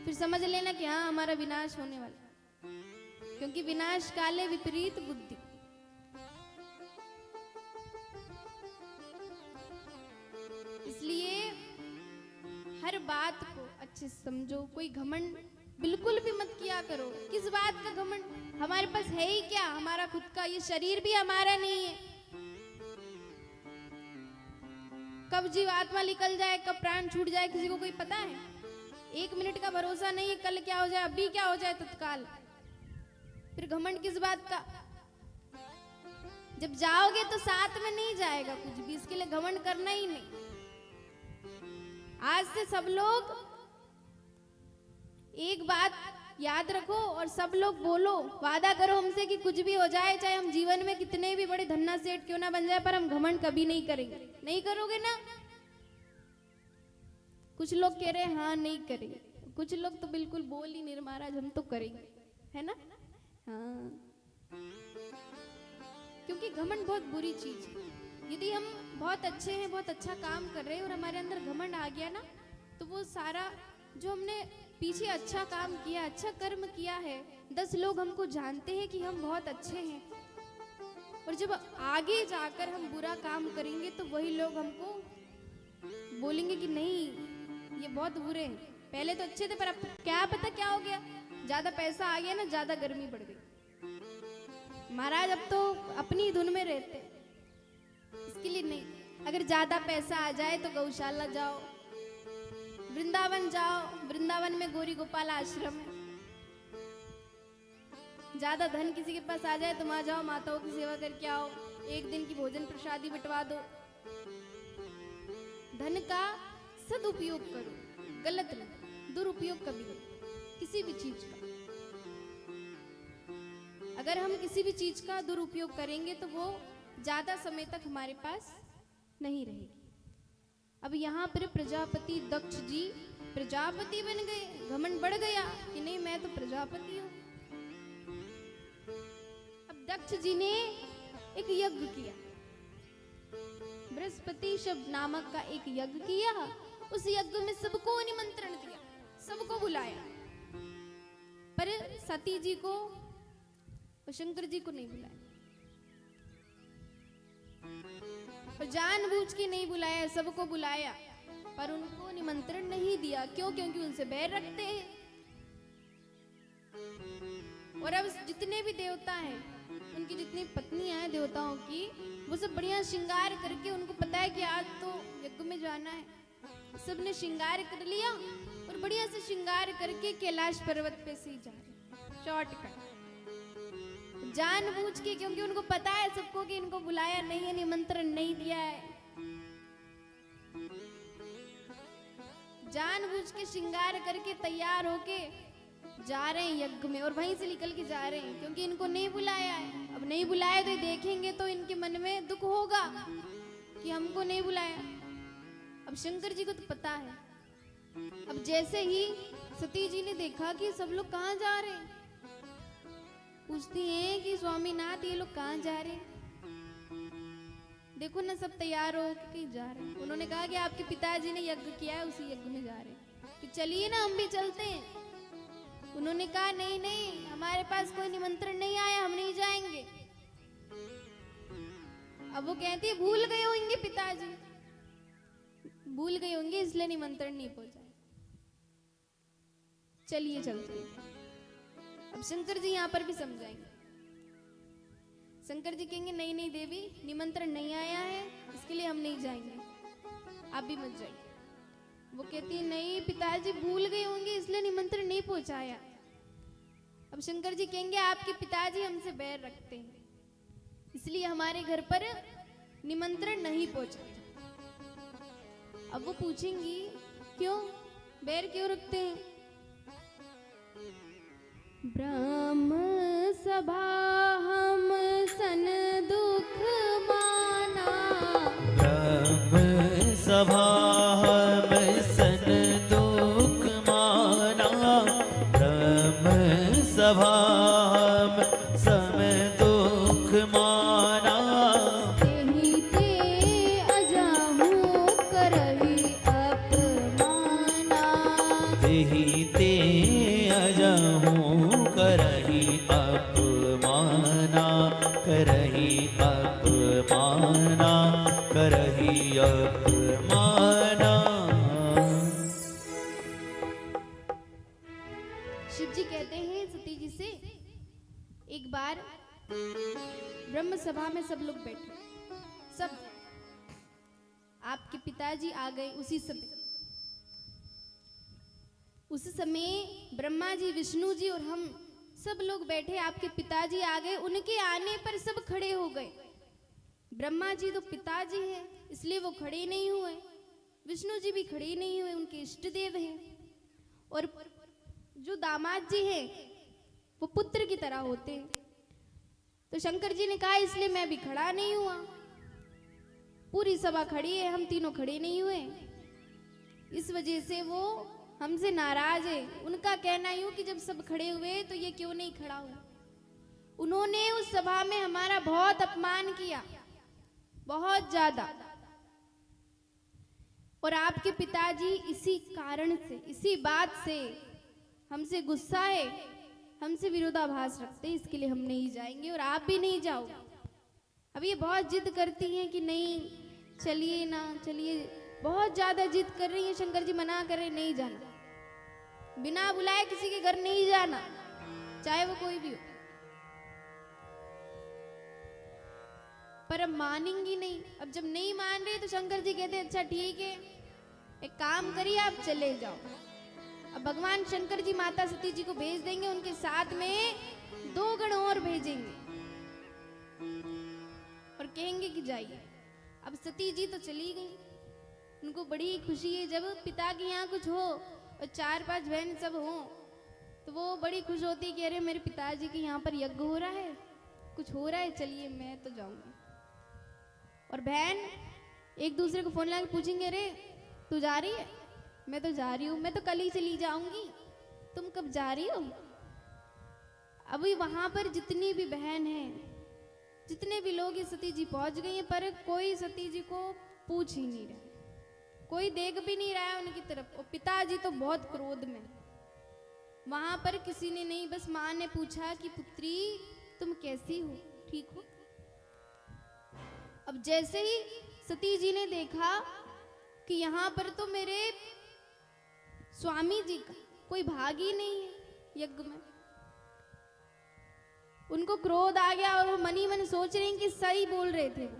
A: फिर समझ लेना कि हाँ हमारा विनाश होने वाला, क्योंकि विनाश काले विपरीत बुद्धि। इसलिए हर बात को अच्छे से समझो, कोई घमंड बिल्कुल भी मत किया करो। किस बात का घमंड? हमारे पास है ही क्या हमारा खुद का, ये शरीर भी हमारा नहीं है। कब जीव आत्मा निकल जाए, कब प्राण छूट जाए किसी को कोई पता है? 1 मिनट का भरोसा नहीं है, कल क्या हो जाए, अभी क्या हो जाए तत्काल। फिर घमंड किस बात का? जब जाओगे तो साथ में नहीं जाएगा कुछ भी, इसके लिए घमंड करना ही नहीं। आज से सब लोग एक बात याद रखो और सब लोग बोलो, वादा करो हमसे कि कुछ भी हो जाए, चाहे हम जीवन में कितने भी बड़े धन्ना सेठ क्यों ना बन जाए, पर हम घमंड कभी नहीं करेंगे। नहीं करोगे ना? कुछ लोग कह रहे हैं हाँ नहीं करेंगे, कुछ लोग तो बिल्कुल बोल ही नहीं, महाराज हम तो करेंगे, है ना? हाँ, क्योंकि घमंड बहुत बुरी चीज है। यदि हम बहुत अच्छे हैं, बहुत अच्छा काम कर रहे हैं और हमारे अंदर घमंड आ गया ना, तो वो सारा जो हमने पीछे अच्छा काम किया, अच्छा कर्म किया है, 10 लोग हमको जानते हैं कि हम बहुत अच्छे हैं, और जब आगे जाकर हम बुरा काम करेंगे तो वही लोग हमको बोलेंगे कि नहीं ये बहुत बुरे हैं, पहले तो अच्छे थे पर अब क्या पता क्या हो गया, ज्यादा पैसा आ गया ना, ज्यादा गर्मी बढ़ गई। महाराज अब तो अपनी धुन में रहते, इसके लिए नहीं। अगर ज्यादा पैसा आ जाए तो गौशाला जाओ, वृंदावन जाओ, वृंदावन में गौरी गोपाल आश्रम है। ज्यादा धन किसी के पास आ जाए तो वहां जाओ, माताओं की सेवा करके आओ, एक दिन की भोजन प्रसादी बंटवा दो। धन का सदुपयोग करो, गलत नहीं, दुरुपयोग कभी नहीं किसी भी चीज का। अगर हम किसी भी चीज का दुरुपयोग करेंगे तो वो ज्यादा समय तक हमारे पास नहीं रहेगी। अब यहाँ पर प्रजापति दक्ष जी प्रजापति बन गए, घमंड बढ़ गया कि नहीं मैं तो प्रजापति हूं। अब दक्ष जी ने एक यज्ञ किया, बृहस्पति शब्द नामक का एक यज्ञ किया। उस यज्ञ में सबको निमंत्रण दिया, सबको बुलाया, पर सती जी को और शंकर जी को नहीं बुलाया, और जानबूझ के नहीं बुलाया, सबको बुलाया पर उनको निमंत्रण नहीं दिया। क्यों? क्योंकि उनसे बैर रखते हैं। और अब जितने भी देवता हैं, उनकी जितनी पत्नियां हैं देवताओं की, वो सब बढ़िया श्रृंगार करके, उनको पता है कि आज तो यज्ञ में जाना है, सबने श्रृंगार कर लिया और बढ़िया से श्रृंगार करके कैलाश पर्वत पे से जा रहे, शॉर्टकट जानबूझ के, क्योंकि उनको पता है सबको कि इनको बुलाया नहीं है, निमंत्रण नहीं दिया है, जानबूझ के श्रृंगार करके तैयार होके जा रहे हैं यज्ञ में, और वहीं से निकल के जा रहे हैं क्योंकि इनको नहीं बुलाया है। अब नहीं बुलाया तो देखेंगे तो इनके मन में दुख होगा कि हमको नहीं बुलाया। अब शंकर जी को तो पता है। अब जैसे ही सती जी ने देखा कि सब लोग कहाँ जा रहे हैं, पूछती हैं कि स्वामीनाथ ये लोग कहाँ जा रहे हैं, देखो ना सब तैयार हो के जा रहे हैं। उन्होंने कहा कि आपके पिताजी ने यज्ञ किया है, उसी यज्ञ में जा रहे हैं, कि चलिए ना हम भी चलते हैं। उन्होंने कहा नहीं नहीं, हमारे पास कोई निमंत्रण नहीं आया, हम नहीं जाएंगे। अब वो कहती है भूल गए होंगे पिताजी, भूल गए होंगे इसलिए निमंत्रण नहीं पहुंचा, चलिए चलते हैं। अब शंकर जी यहाँ पर भी समझाएंगे। शंकर जी कहेंगे नहीं नहीं देवी, निमंत्रण नहीं आया है, इसके लिए हम नहीं जाएंगे, आप भी मत जाइए। वो कहती है नहीं पिताजी भूल गए होंगे इसलिए निमंत्रण नहीं पहुंचाया। अब शंकर जी कहेंगे आपके पिताजी हमसे बैर रखते हैं, इसलिए हमारे घर पर निमंत्रण नहीं पहुंचा। अब वो पूछेंगी क्यों, बैर क्यों रखते हैं? ब्रह्म सभा हम सन दुख माना,
B: ब्रह्म सभा हम सन दुख माना, ब्रह्म सभा हम सम दुख माना,
A: तेहि ते अजाहू करहि अपमाना,
B: तेहि ते अजाहू करहि अपमाना, करहि अपमाना, करहि अपमाना।
A: शिव जी कहते हैं सती जी से, एक बार ब्रह्म सभा में सब लोग बैठे, सब आपके पिताजी आ गए उस समय ब्रह्मा जी, विष्णु जी और हम सब लोग बैठे, आपके पिताजी आ गए। उनके आने पर सब खड़े हो गए। ब्रह्मा जी तो पिताजी हैं इसलिए वो खड़े नहीं हुए, विष्णु जी भी खड़े नहीं हुए, उनके इष्ट देव हैं। और जो दामाद जी हैं वो पुत्र की तरह होते हैं। तो शंकर जी ने कहा इसलिए मैं भी खड़ा नहीं हुआ। पूरी सभा खड़ी है, हम तीनों खड़े नहीं हुए, इस वजह से वो हमसे नाराज है। उनका कहना यूं कि जब सब खड़े हुए तो ये क्यों नहीं खड़ा हुआ। उन्होंने उस सभा में हमारा बहुत अपमान किया, बहुत ज्यादा। और आपके पिताजी इसी कारण से, इसी बात से हमसे गुस्सा है, हमसे विरोधाभास रखते हैं, इसके लिए हम नहीं जाएंगे और आप भी नहीं जाओ। अब ये बहुत जिद करती हैं कि नहीं चलिए ना चलिए, बहुत ज्यादा जिद कर रही है। शंकर जी मना कर रहे, नहीं जाना, बिना बुलाए किसी के घर नहीं जाना, चाहे वो कोई भी हो। पर अब मानेंगी नहीं। अब जब नहीं मान रहे तो शंकर जी कहते अच्छा ठीक है, एक काम करिए आप चले जाओ। अब भगवान शंकर जी माता सती जी को भेज देंगे, उनके साथ में 2 गण और भेजेंगे और कहेंगे कि जाइए। अब सती जी तो चली गई। उनको बड़ी खुशी है, जब पिता के यहाँ कुछ हो और 4-5 बहन सब हो तो वो बड़ी खुश होती है कि अरे मेरे पिताजी के यहाँ पर यज्ञ हो रहा है, कुछ हो रहा है, चलिए मैं तो जाऊंगी। और बहन एक दूसरे को फोन लगा के पूछेंगे अरे तू जा रही है, मैं तो जा रही हूँ, मैं तो कल ही चली जाऊंगी, तुम कब जा रही हो। अभी वहां पर जितनी भी बहन हैं, जितने भी लोग, ये सती जी पहुंच गई हैं, पर कोई सती जी को पूछ ही नहीं रहा, कोई देख भी नहीं रहा है उनकी तरफ। और पिताजी तो बहुत क्रोध में। वहां पर किसी ने नहीं, बस माँ ने पूछा कि पुत्री तुम कैसी हो, ठीक हो। अब जैसे ही सती जी ने देखा कि यहाँ पर तो मेरे स्वामी जी का कोई भाग ही नहीं है यज्ञ में, उनको क्रोध आ गया और वो मनी मन सोच रहे हैं कि सही बोल रहे थे वो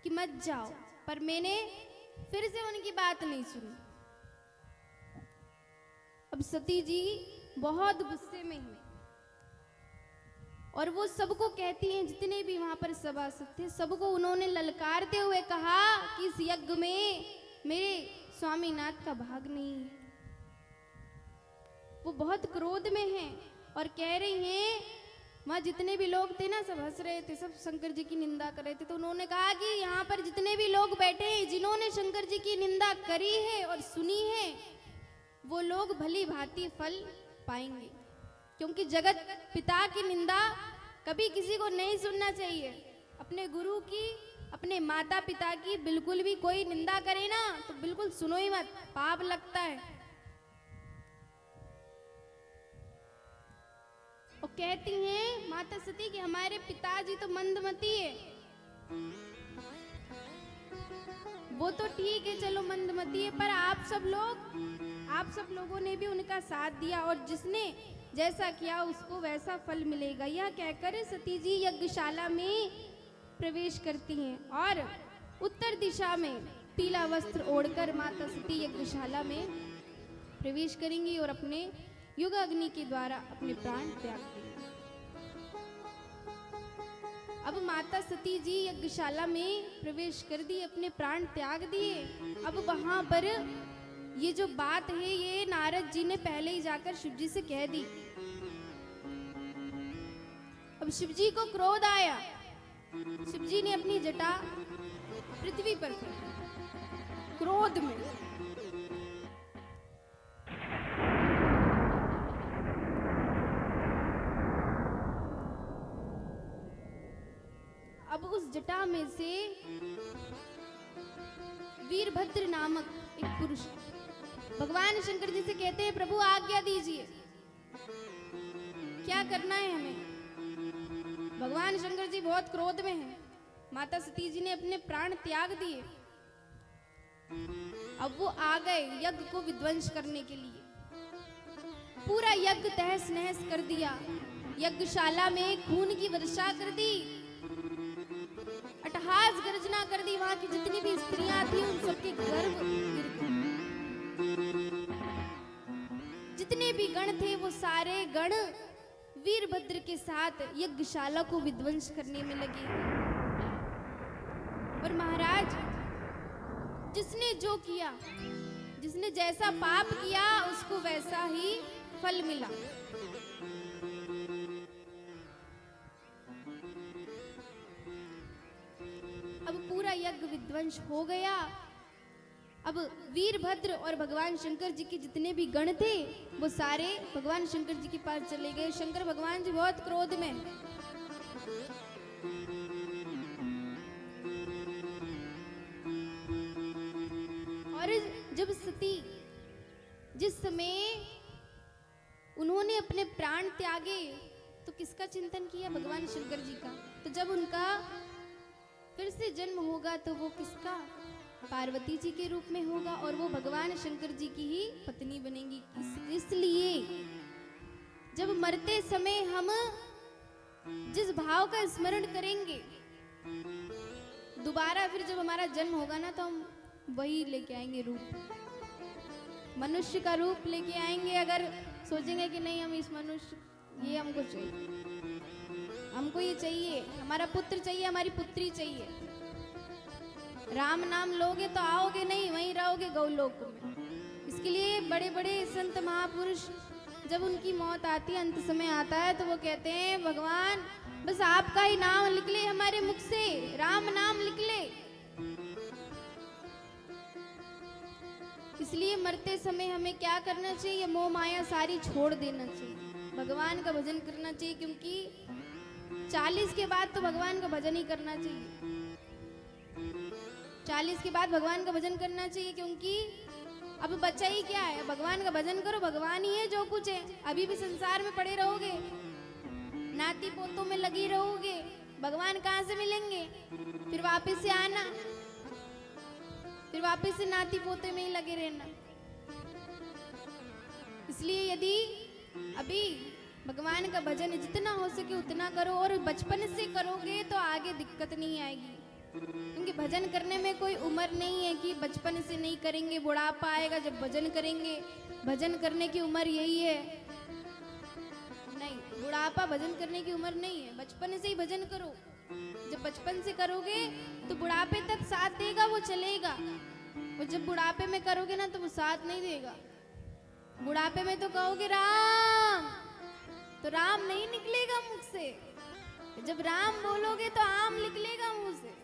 A: कि मत जाओ, पर मैंने फिर से उनकी बात नहीं सुनी। अब सती जी बहुत गुस्से में हैं और वो सबको कहती हैं, जितने भी वहां पर सभासद थे सबको उन्होंने ललकारते हुए कहा कि इस यज्ञ में मेरे स्वामीनाथ का भाग नहीं है। वो बहुत क्रोध में हैं और कह रही हैं, वहां जितने भी लोग थे ना सब हंस रहे थे, सब शंकर जी की निंदा कर रहे थे। तो उन्होंने कहा कि यहाँ पर जितने भी लोग बैठे हैं जिन्होंने शंकर जी की निंदा करी है और सुनी है, वो लोग भली भांति फल पाएंगे, क्योंकि जगत पिता की निंदा कभी किसी को नहीं सुनना चाहिए। अपने गुरु की, अपने माता पिता की बिल्कुल भी कोई निंदा करे ना तो बिल्कुल सुनो ही मत, पाप लगता है। और कहती हैं माता सती कि हमारे पिताजी तो मंदमती है। वो तो ठीक है, चलो मंदमती है, पर आप सब लोगों ने भी उनका साथ दिया और जिसने जैसा किया उसको वैसा फल मिलेगा। यह कहकर सती जी यज्ञशाला में प्रवेश करती हैं और उत्तर दिशा में पीला वस्त्र ओढ़कर माता सती यज्ञशाला में प्रवेश करेंगी और अपने युग अग्नि के द्वारा अपने प्राण त्याग देंगी। अब माता सती जी यज्ञशाला में प्रवेश कर दी, अपने प्राण त्याग दिए। अब वहां पर ये जो बात है ये नारद जी ने पहले ही जाकर शिव जी से कह दी। अब शिव जी को क्रोध आया, शिव जी ने अपनी जटा पृथ्वी पर फेंकी क्रोध में। अब उस जटा में से वीरभद्र नामक एक पुरुष भगवान शंकर जी से कहते हैं, प्रभु आज्ञा दीजिए, क्या करना है हमें। भगवान शंकर जी बहुत क्रोध में हैं। माता सती जी ने अपने प्राण त्याग दिए। अब वो आ गए यज्ञ को विध्वंस करने के लिए। पूरा यज्ञ तहस नहस कर दिया, यज्ञशाला में खून की वर्षा कर दी, अट्टहास गर्जना कर दी। वहां की जितनी भी स्त्रियां थी उन सबके गर्भ गिर गए। जितने भी गण थे वो सारे गण वीरभद्र के साथ यज्ञशाला को विध्वंस करने में लगे। और महाराज, जिसने जो किया, जिसने जैसा पाप किया उसको वैसा ही फल मिला। अब पूरा यज्ञ विध्वंस हो गया। अब वीरभद्र और भगवान शंकर जी के जितने भी गण थे वो सारे भगवान शंकर जी के पास चले गए। शंकर भगवान जी बहुत क्रोध में। और जब सती जिस समय उन्होंने अपने प्राण त्यागे तो किसका चिंतन किया? भगवान शंकर जी का। तो जब उनका फिर से जन्म होगा तो वो किसका? पार्वती जी के रूप में होगा और वो भगवान शंकर जी की ही पत्नी बनेंगी। इसलिए जब मरते समय हम जिस भाव का स्मरण करेंगे, दोबारा फिर जब हमारा जन्म होगा ना तो हम वही लेके आएंगे रूप, मनुष्य का रूप लेके आएंगे। अगर सोचेंगे कि नहीं हम इस मनुष्य ये हमको चाहिए, हमको ये चाहिए, हमारा पुत्र चाहिए, हमारी पुत्री चाहिए, राम नाम लोगे तो आओगे नहीं, वहीं रहोगे गौलोक में। इसके लिए बड़े बड़े संत महापुरुष जब उनकी मौत आती है, अंत समय आता है, तो वो कहते हैं भगवान बस आपका ही नाम निकले हमारे मुख से, राम नाम निकले। इसलिए मरते समय हमें क्या करना चाहिए? मोह माया सारी छोड़ देना चाहिए, भगवान का भजन करना चाहिए। क्योंकि 40 के बाद तो भगवान का भजन ही करना चाहिए। 40 के बाद भगवान का भजन करना चाहिए, क्योंकि अब बचा ही क्या है? भगवान का भजन करो, भगवान ही है जो कुछ है। अभी भी संसार में पड़े रहोगे, नाती पोतों में लगी रहोगे, भगवान कहाँ से मिलेंगे? फिर वापस से आना, फिर वापस से नाती पोते में ही लगे रहना। इसलिए यदि अभी भगवान का भजन जितना हो सके उतना करो, और बचपन से करोगे तो आगे दिक्कत नहीं आएगी। क्योंकि भजन करने में कोई उम्र नहीं है कि बचपन से नहीं करेंगे बुढ़ापा आएगा जब भजन करेंगे। भजन करने की उम्र यही है, नहीं, बुढ़ापा भजन करने की उम्र नहीं है। बचपन से ही भजन करो, जब बचपन से करोगे तो बुढ़ापे तक साथ देगा, वो चलेगा। और जब बुढ़ापे में करोगे ना तो वो साथ नहीं देगा। बुढ़ापे में तो कहोगे राम, तो राम नहीं निकलेगा मुख से। जब राम बोलोगे तो आम निकलेगा मुंह से।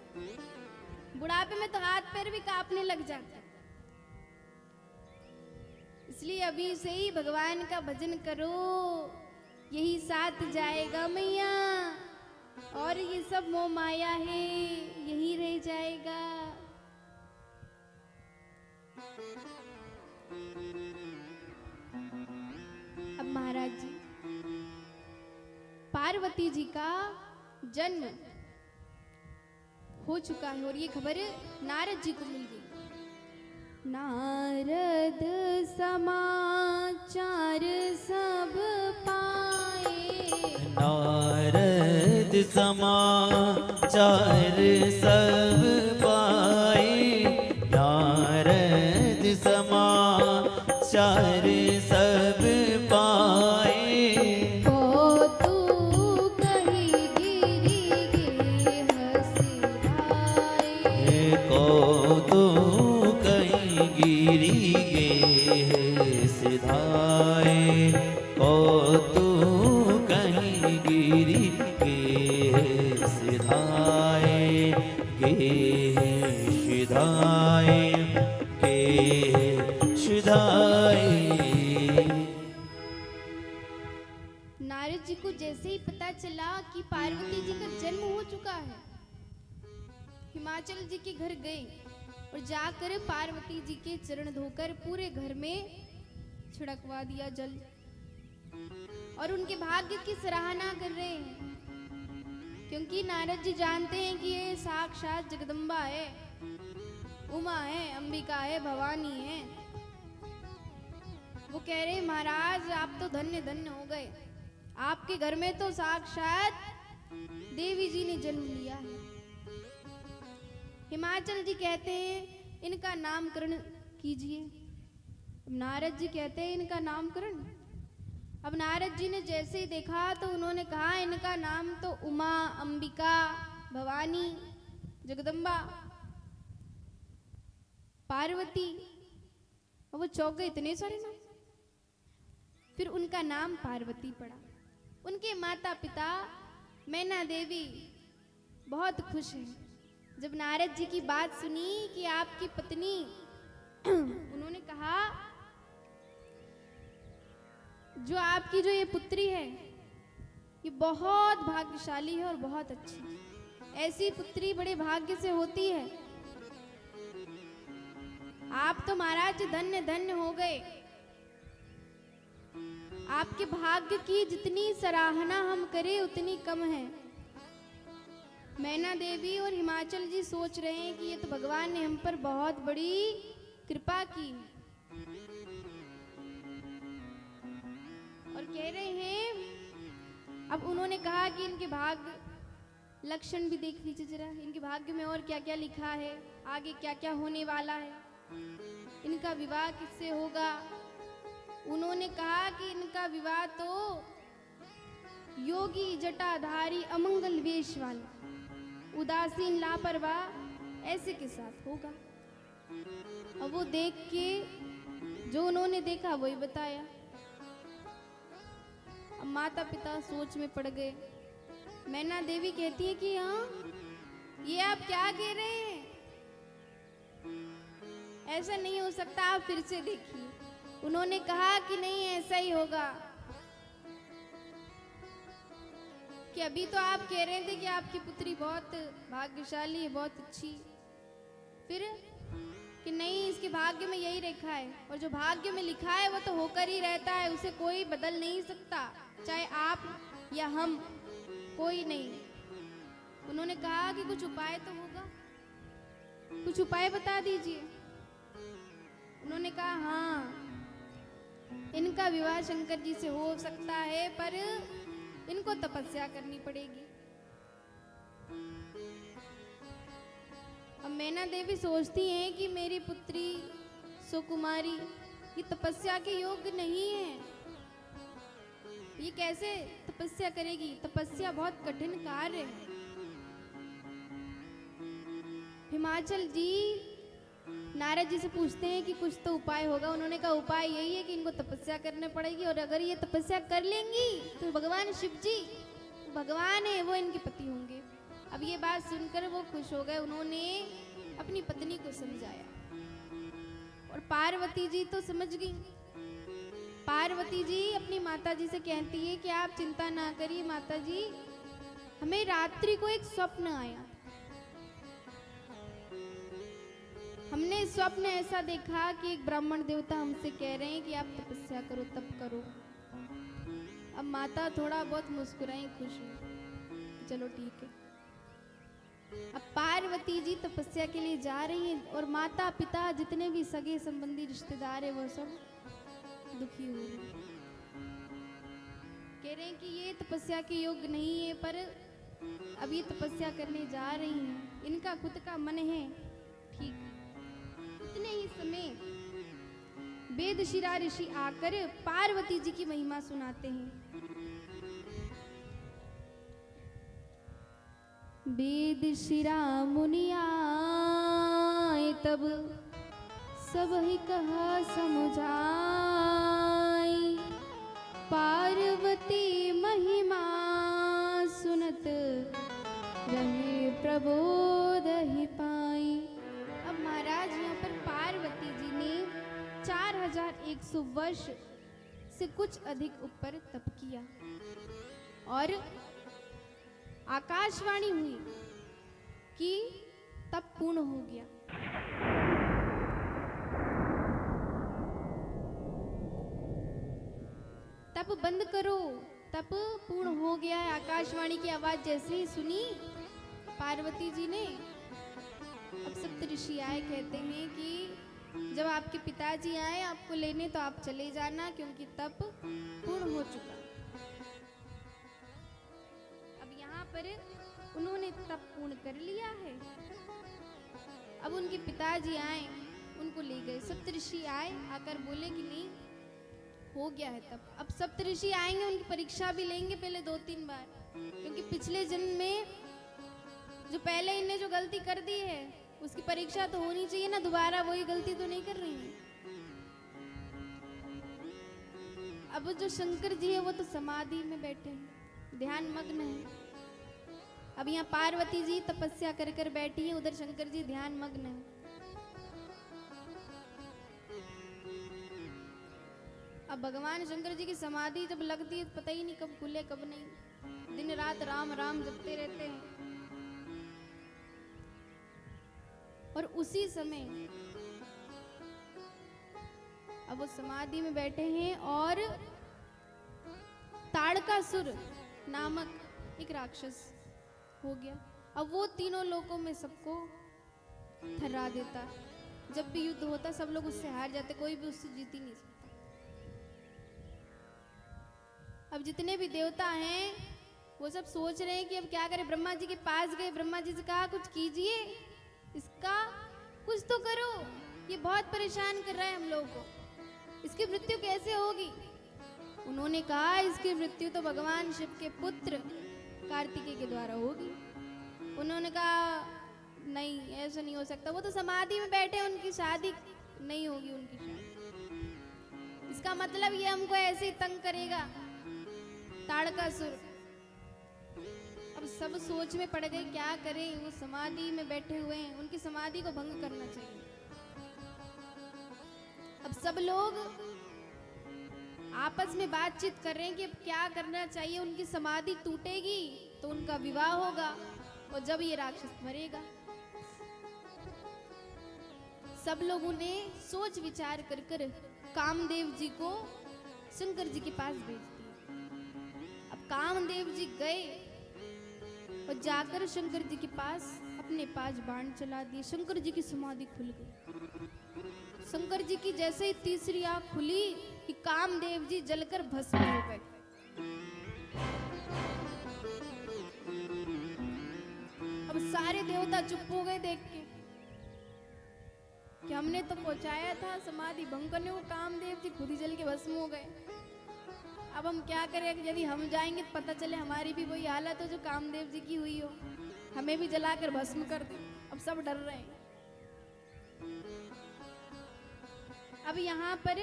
A: बुढ़ापे में तो हाथ पैर भी कांपने लग जाता है। इसलिए अभी से ही भगवान का भजन करो, यही साथ जाएगा मैया। और ये सब मोह माया है, यही रह जाएगा। अब महाराज जी, पार्वती जी का जन्म हो चुका है और ये खबर नारद जी को मिल गई। नारद समाचार सब पाए,
B: नारद समाचार सब पाए, नारद समाचार सब पाए। गिरी गे सिधाए, कौतुक कहीं गिरी गे सिधाए, गे सिधाए, गे सिधाए।
A: नारद जी को जैसे ही पता चला कि पार्वती जी का जन्म हो चुका है, हिमाचल जी के घर गए और जाकर पार्वती जी के चरण धोकर पूरे घर में छिड़कवा दिया जल, और उनके भाग्य की सराहना कर रहे हैं। क्योंकि नारद जी जानते हैं कि ये साक्षात जगदम्बा है, उमा है, अंबिका है, भवानी है। वो कह रहे महाराज आप तो धन्य धन्य हो गए, आपके घर में तो साक्षात देवी जी ने जन्म लिया है। हिमाचल जी कहते हैं इनका नामकरण कीजिए। नारद जी कहते हैं इनका नामकरण। अब नारद जी ने जैसे ही देखा तो उन्होंने कहा इनका नाम तो उमा, अंबिका, भवानी, जगदम्बा, पार्वती। और वो चौक गए, इतने सारे नाम। फिर उनका नाम पार्वती पड़ा। उनके माता पिता मैना देवी बहुत खुश हैं। जब नारद जी की बात सुनी कि आपकी पत्नी उन्होंने कहा जो आपकी जो ये पुत्री है ये बहुत भाग्यशाली है और बहुत अच्छी। ऐसी पुत्री बड़े भाग्य से होती है। आप तो महाराज धन्य धन्य हो गए। आपके भाग्य की जितनी सराहना हम करें उतनी कम है। मैना देवी और हिमाचल जी सोच रहे हैं कि ये तो भगवान ने हम पर बहुत बड़ी कृपा की और कह रहे हैं। अब उन्होंने कहा कि इनके भाग्य लक्षण भी देख लीजिए जरा, इनके भाग्य में और क्या क्या लिखा है, आगे क्या क्या होने वाला है, इनका विवाह किससे होगा। उन्होंने कहा कि इनका विवाह तो योगी जटाधारी अमंगल वेश वाला उदासीन लापरवाह ऐसे के साथ होगा। और वो देख के जो उन्होंने देखा वही बताया। अब माता पिता सोच में पड़ गए। मैना देवी कहती है कि हाँ ये आप क्या कह रहे हैं, ऐसा नहीं हो सकता, आप फिर से देखिए। उन्होंने कहा कि नहीं ऐसा ही होगा, कि अभी तो आप कह रहे थे कि आपकी पुत्री बहुत भाग्यशाली है, बहुत अच्छी, फिर कि नहीं इसके भाग्य में यही रेखा है और जो भाग्य में लिखा है वो तो होकर ही रहता है, उसे कोई बदल नहीं सकता, चाहे आप या हम, कोई नहीं। उन्होंने कहा कि कुछ उपाय तो होगा, कुछ उपाय बता दीजिए। उन्होंने कहा हाँ इनका विवाह शंकर जी से हो सकता है पर इनको तपस्या करनी पड़ेगी। अब मैना देवी सोचती हैं कि मेरी पुत्री सुकुमारी ये तपस्या के योग्य नहीं है, ये कैसे तपस्या करेगी, तपस्या बहुत कठिन कार्य है। हिमाचल जी नारद जी से पूछते हैं कि कुछ तो उपाय होगा। उन्होंने कहा उपाय यही है कि इनको तपस्या करने पड़ेगी और अगर ये तपस्या कर लेंगी तो भगवान शिव जी भगवान है वो इनके पति होंगे। अब ये बात सुनकर वो खुश हो गए। उन्होंने अपनी पत्नी को समझाया और पार्वती जी तो समझ गई। पार्वती जी अपनी माता जी से कहती है कि आप चिंता ना करिए माता जी, हमें रात्रि को एक स्वप्न आया। हमने स्वप्न ऐसा देखा कि एक ब्राह्मण देवता हमसे कह रहे हैं कि आप तपस्या करो, तप करो। अब माता थोड़ा बहुत मुस्कुराई, खुश हुई, चलो ठीक है। अब पार्वती जी तपस्या के लिए जा रही हैं और माता पिता जितने भी सगे संबंधी रिश्तेदार है वो सब दुखी हो रहे हैं, कह रहे हैं कि ये तपस्या के योग्य नहीं है पर अब ये तपस्या करने जा रही हैं, इनका खुद का मन है ठीक। इतने ही समय वेदशिरा ऋषि आकर पार्वती जी की महिमा सुनाते हैं। वेदशिरा मुनि आए तब सब ही कहा समुझाई, पार्वती महिमा सुनत रहे प्रबोध ही पाई। अब महाराज यहाँ पर पार्वती जी ने 4100 वर्ष से कुछ अधिक ऊपर तप किया और आकाशवाणी हुई कि तप पूर्ण हो गया। तप बंद करो, तप पूर्ण हो गया है। आकाशवाणी की आवाज जैसे ही सुनी पार्वती जी ने, अब सप्तऋषि आए, कहते हैं कि जब आपके पिताजी आए आपको लेने तो आप चले जाना क्योंकि तप पूर्ण हो चुका। अब यहाँ पर उन्होंने तप पूर्ण कर लिया है। अब उनके पिताजी आए, उनको ले गए। सप्तऋषि आए, आकर बोले कि नहीं हो गया है तप। अब सप्तऋषि आएंगे, उनकी परीक्षा भी लेंगे पहले 2-3 बार, क्योंकि पिछले जन्म में जो पहले इनने जो गलती कर दी है उसकी परीक्षा तो होनी चाहिए ना, दोबारा वही गलती तो नहीं कर रही है। अब जो शंकर जी है वो तो समाधि में बैठे हैं, ध्यान मग्न है। अब यहाँ पार्वती जी तपस्या कर कर बैठी है, उधर शंकर जी ध्यान मग्न है। अब भगवान शंकर जी की समाधि जब लगती है पता ही नहीं कब खुले कब नहीं, दिन रात राम राम जपते रहते हैं। और उसी समय अब वो समाधि में बैठे हैं और ताड़कासुर नामक एक राक्षस हो गया। अब वो तीनों लोकों में सबको थर्रा देता। जब भी युद्ध होता सब लोग उससे हार जाते, कोई भी उससे जीत ही नहीं सकता। अब जितने भी देवता हैं वो सब सोच रहे हैं कि अब क्या करें। ब्रह्मा जी के पास गए, ब्रह्मा जी से कहा कुछ कीजिए, इसका कुछ तो करो, ये बहुत परेशान कर रहा है हम लोगों को, इसकी मृत्यु कैसे होगी। उन्होंने कहा इसकी मृत्यु तो भगवान शिव के पुत्र कार्तिकेय के द्वारा होगी। उन्होंने कहा नहीं ऐसा नहीं हो सकता, वो तो समाधि में बैठे, उनकी शादी नहीं होगी, उनकी शादी। इसका मतलब ये हमको ऐसे ही तंग करेगा ताड़कासुर। अब सब सोच में पड़ गए क्या करें, वो समाधि में बैठे हुए हैं, उनकी समाधि को भंग करना चाहिए। अब सब लोग आपस में बातचीत कर रहे हैं कि अब क्या करना चाहिए। उनकी समाधि टूटेगी तो उनका विवाह होगा और जब ये राक्षस मरेगा। सब लोगों ने सोच विचार कर कर कामदेव जी को शंकर जी के पास भेज दिया। अब कामदेव जी गए और जाकर शंकर जी के पास अपने 5 बाण चला दिए। शंकर जी की समाधि खुल गई। शंकर जी की जैसे ही तीसरी आंख खुली कि कामदेव जी जलकर भस्म हो गए। अब सारे देवता चुप हो गए देख के कि हमने तो पहुंचाया था समाधि भंग करने को, कामदेव जी खुद ही जल के भस्म हो गए। अब हम क्या करें, यदि हम जाएंगे तो पता चले हमारी भी वही हालत हो जो कामदेव जी की हुई हो, हमें भी जलाकर भस्म कर दे। अब सब डर रहे हैं। अब यहाँ पर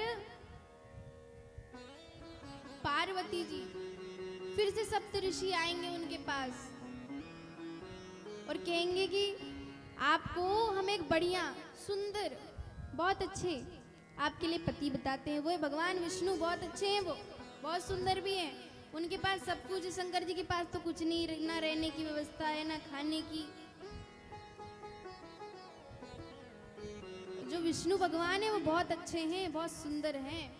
A: पार्वती जी फिर से सप्तऋषि आएंगे उनके पास और कहेंगे कि आपको हम एक बढ़िया सुंदर बहुत अच्छे आपके लिए पति बताते हैं। वो है भगवान विष्णु, बहुत अच्छे हैं, वो बहुत सुंदर भी हैं, उनके पास सब कुछ। शंकर जी के पास तो कुछ नहीं, ना रहने की व्यवस्था है ना खाने की। जो विष्णु भगवान है वो बहुत अच्छे हैं, बहुत सुंदर हैं।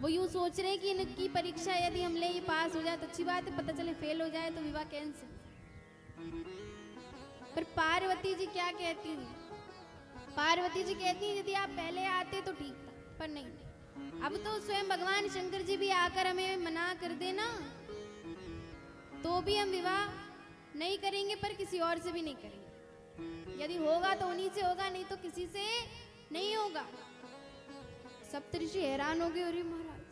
A: वो यूं सोच रहे हैं कि इनकी परीक्षा यदि हम ले ये पास हो जाए तो अच्छी बात है, पता चले फेल हो जाए तो विवाह कैंसिल। पर पार्वती जी क्या कहती हैं? पार्वती जी कहती हैं यदि आप पहले आते तो ठीक था, पर नहीं। अब तो स्वयं भगवान शंकर जी भी आकर हमें मना कर देना तो भी हम विवाह नहीं करेंगे, पर किसी और से भी नहीं करेंगे। यदि होगा तो उन्हीं से होगा, नहीं तो किसी से नहीं होगा। सप्तऋषि हैरान हो गए, अरे महाराज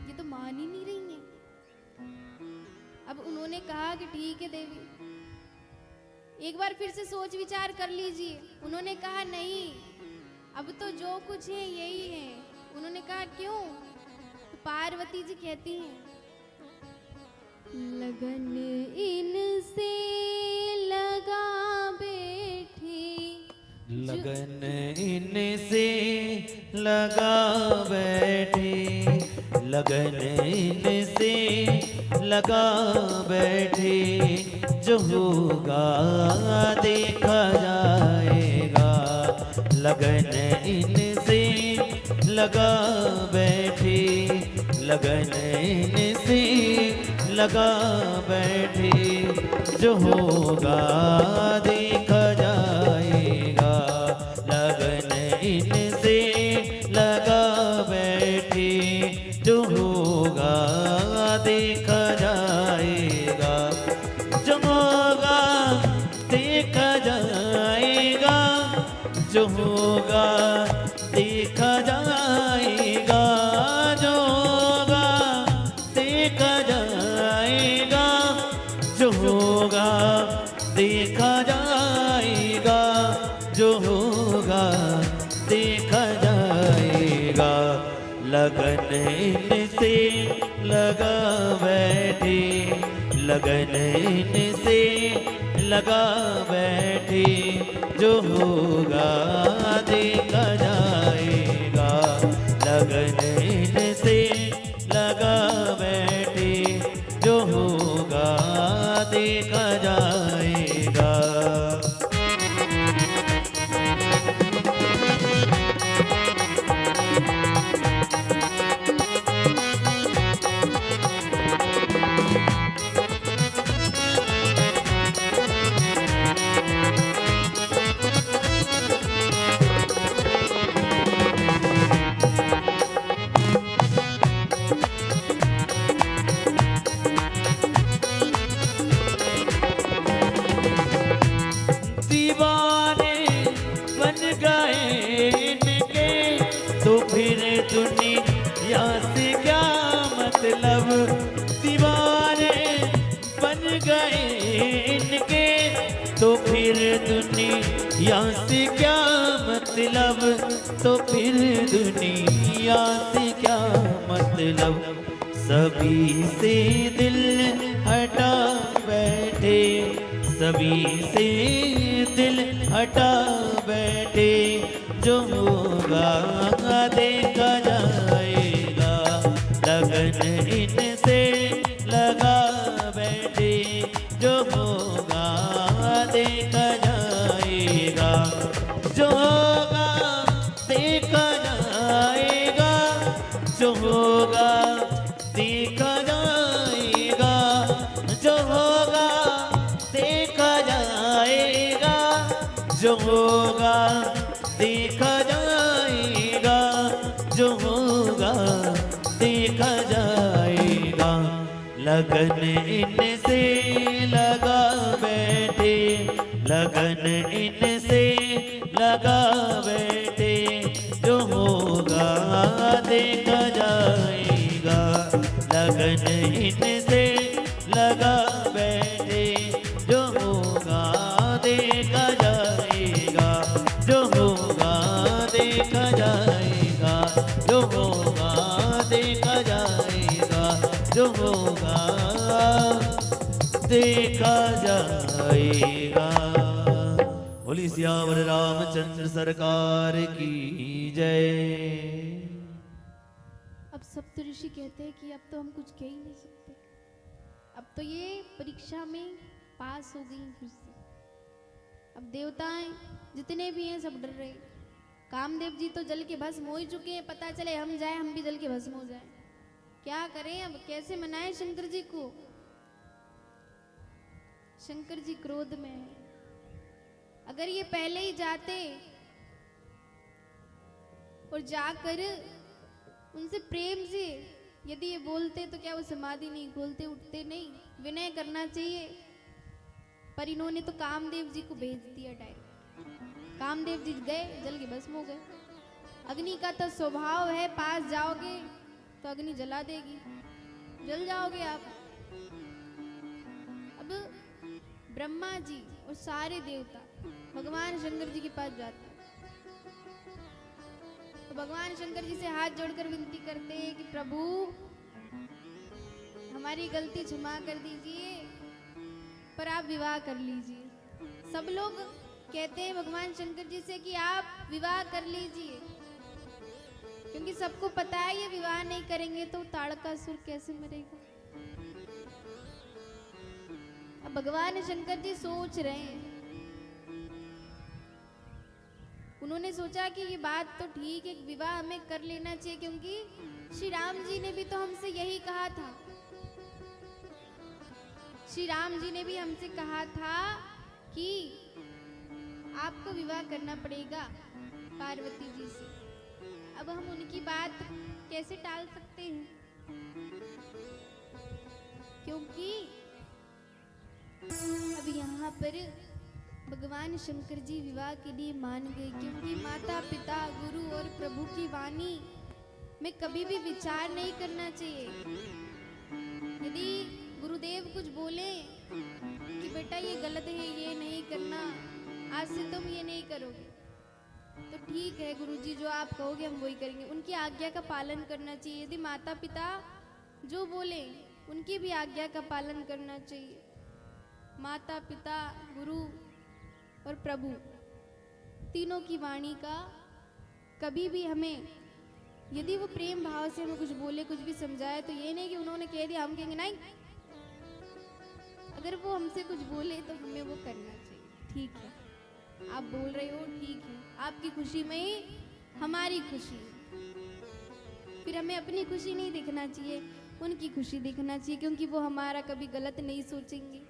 A: ये तो मान ही नहीं रही हैं। अब उन्होंने कहा कि ठीक है देवी, एक बार फिर से सोच विचार कर लीजिए। उन्होंने कहा नहीं, अब तो जो कुछ है यही है। उन्होंने कहा क्यों? तो पार्वती जी कहती हैं लगन इनसे लगा बैठे,
B: लगन इनसे लगा बैठे, लगन इनसे लगा बैठे, जो होगा देखा जाएगा। लगन इनसे लगा बैठे, लगन इनसे लगा बैठे, जो होगा देखा जाएगा। लगन इनसे लगा बैठे, जो होगा देखा जाएगा। जो होगा देखा जाएगा, जो होगा देखा जाएगा, जो होगा देखा जाएगा, जो होगा देखा जाएगा, जो होगा देखा जाएगा। लगन इनसे लगा बैठे, लगन इनसे लगा बैठे, जो होगा देखा जाएगा। लगन इनसे लगा बैठे, जो होगा देखा जाएगा। दीवाने बन गए इनके, तो फिर दुनिया से क्या मतलब। दीवाने बन गए इनके, तो फिर दुनिया से क्या मतलब। तो फिर दुनिया से क्या मतलब। सभी से दिल हटा बैठे, सभी से दिल हटा बैठे, जो होगा देखा जाएगा। लगन इनसे लगा बैठे, जो होगा देखा जाएगा। जो होगा देखा जाएगा, जो होगा देखा जाएगा, जो होगा देखा जाएगा, जो होगा देखा जाएगा, जो होगा देखा जाएगा। लगन इनसे लगा बैठे, लगन इनसे लगा बैठे, जो होगा देखा जाएगा। लगन इनसे लगा बैठे, जो होगा देखा जाएगा, जो होगा देखा जाएगा, जो होगा देखा जाएगा, जो होगा देखा जाएगा। बोली सियावर रामचंद्र सरकार की जय।
A: अब सप्तऋषि कहते हैं कि अब तो हम कुछ कह ही नहीं सकते, अब तो ये परीक्षा में पास हो गई फिर से। अब देवताएं जितने भी हैं सब डर रहे। कामदेव जी तो जल के भस्म हो ही चुके हैं, पता चले हम जाए हम भी जल के भस्म हो जाए। क्या करें अब, कैसे मनाएं शंकर जी को। शंकर जी क्रोध में है। अगर ये पहले ही जाते और जाकर उनसे प्रेम से यदि ये बोलते, तो क्या वो समाधि नहीं खोलते, उठते नहीं। विनय करना चाहिए, पर इन्होंने तो कामदेव जी को भेज दिया डायरेक्ट। कामदेव जी गए, जल के भस्म हो गए। अग्नि का तो स्वभाव है, पास जाओगे तो अग्नि जला देगी, जल जाओगे आप। अब ब्रह्मा जी और सारे देवता भगवान शंकर जी के पास जाते हैं, तो भगवान शंकर जी से हाथ जोड़कर विनती करते हैं कि प्रभु हमारी गलती क्षमा कर दीजिए, पर आप विवाह कर लीजिए। सब लोग कहते हैं भगवान शंकर जी से कि आप विवाह कर लीजिए, क्योंकि सबको पता है ये विवाह नहीं करेंगे तो ताड़कासुर कैसे मरेगा। अब भगवान शंकर जी सोच रहे हैं, उन्होंने सोचा कि ये बात तो ठीक है, विवाह हमें कर लेना चाहिए, क्योंकि श्री राम जी ने भी तो हमसे यही कहा था। श्री राम जी ने भी हमसे कहा था कि आपको विवाह करना पड़ेगा पार्वती जी से। अब हम उनकी बात कैसे टाल सकते हैं, क्योंकि अब यहाँ पर भगवान शंकर जी विवाह के लिए मान गए, क्योंकि माता पिता गुरु और प्रभु की वाणी में कभी भी विचार नहीं करना चाहिए। यदि गुरुदेव कुछ बोले कि बेटा ये गलत है, ये नहीं करना, आज से तुम ये नहीं करोगे, तो ठीक है गुरुजी, जो आप कहोगे हम वही करेंगे। उनकी आज्ञा का पालन करना चाहिए। यदि माता पिता जो बोले उनकी भी आज्ञा का पालन करना चाहिए। माता पिता, गुरु और प्रभु, तीनों की वाणी का कभी भी हमें, यदि वो प्रेम भाव से हमें कुछ बोले, कुछ भी समझाए, तो ये नहीं कि उन्होंने कह दिया हम कहेंगे नहीं। अगर वो हमसे कुछ बोले तो हमें वो करना चाहिए। ठीक है, आप बोल रहे हो, ठीक है, आपकी खुशी में ही हमारी खुशी है। फिर हमें अपनी खुशी नहीं देखना चाहिए, उनकी खुशी देखना चाहिए, क्योंकि वो हमारा कभी गलत नहीं सोचेंगे।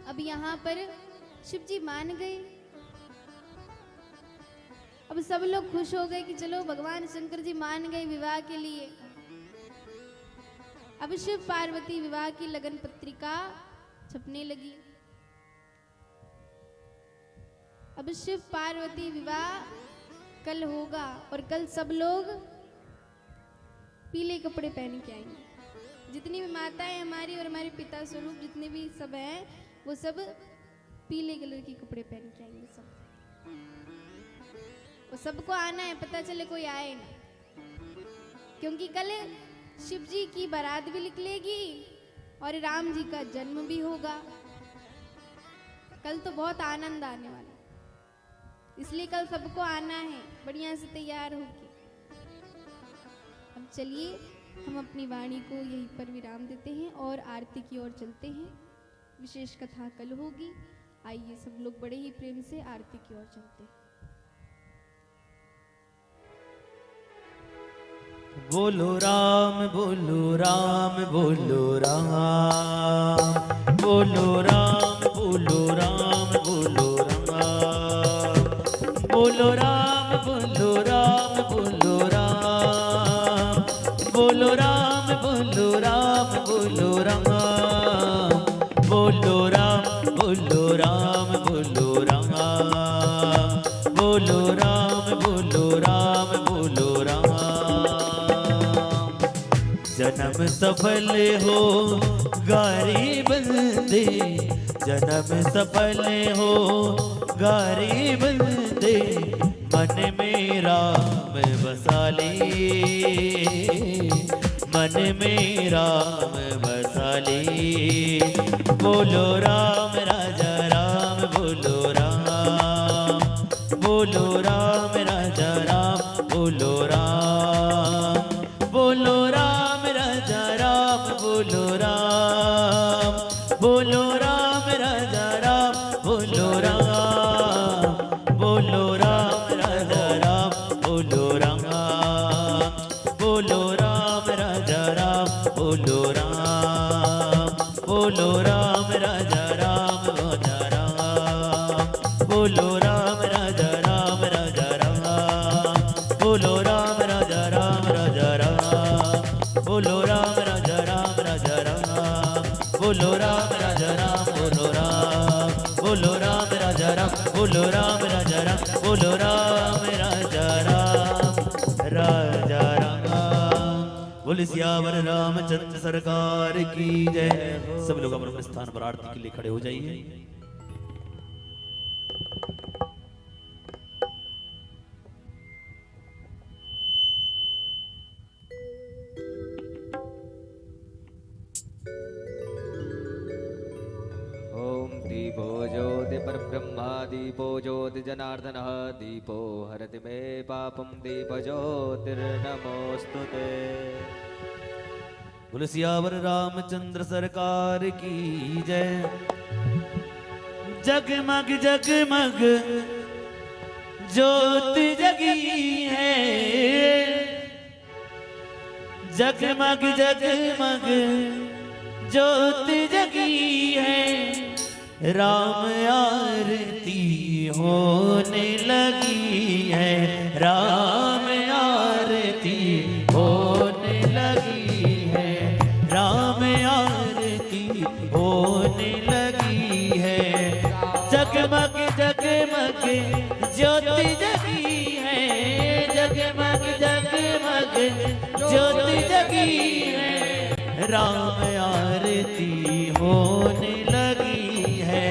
A: अब यहाँ पर शिव जी मान गए। अब सब लोग खुश हो गए कि चलो भगवान शंकर जी मान गए विवाह के लिए। अब शिव पार्वती विवाह की लगन पत्रिका छपने लगी। अब शिव पार्वती विवाह कल होगा और कल सब लोग पीले कपड़े पहन के आएंगे। जितनी भी माताएं हमारी और हमारे पिता स्वरूप जितने भी सब हैं, वो सब पीले कलर के कपड़े पहन के आएंगे। सब वो सबको आना है, पता चले कोई आए ना, क्योंकि कल शिव जी की बारात भी निकलेगी और राम जी का जन्म भी होगा। कल तो बहुत आनंद आने वाला, इसलिए कल सबको आना है बढ़िया से तैयार होके। अब चलिए हम अपनी वाणी को यहीं पर विराम देते हैं और आरती की ओर चलते हैं। विशेष कथा कल होगी। आइए सब लोग बड़े ही प्रेम से आरती की ओर चलते हैं।
B: बोलो राम, बोलो राम, बोलो राम, बोलो राम, बोलो राम, बोलो राम, बोलो राम, बोलो राम, बोलो राम, बोलो राम, बोलो राम, बोलो राम, बोलो राम, बोलो राम, बोलो राम, बोलो राम, बोलो राम, बोलो राम। जन्म सफल हो गारी बंदे, जन्म सफल हो गारी बंदे, मन में राम बसा ले, मन में राम बसा ले। बोलो राम राजा राम, बोलो राम, बोलो राम राजा राम, बोलो राम, बोलो राम राजा राम, बोलो राम, बोलो राम राजा राम, बोलो राम, बोलो राम राजा राम, बोलो राम, बोलो राम राजा राम, बोलो राम, बोलो राम राजा राम, राजा राम, बोलो राम राजा राम, राजा राम, बोलो राम राजा राम, राजा राम, बोलो राम राजा राम, राजा राम, बोलो राम राजा राम, बोलो राम, बोलो राम राजा राम, बोलो राम राजा राम, बोलो राम राजा राम, राजा राम। बोले सियावर रामचंद्र सरकार की जय। सब लोग अपने अपने स्थान पर आरती के लिए खड़े हो जाइए।
C: दीपो ज्योति परब्रह्मा, दीपो ज्योति जनार्दनः, दीपो हरति मे पापं, दीप ज्योतिर्नमोस्तुते।
B: बोले सियावर रामचंद्र सरकार की जय। जगमग जगमग ज्योति जगी है, जगमग जगमग ज्योति जगी है, राम आरती होने लगी है, राम आरती होने लगी है, राम आरती होने लगी है। जगमग जगमग ज्योति जगी है, जगमग जगमग ज्योति जगी है, राम आरती होने लगी है,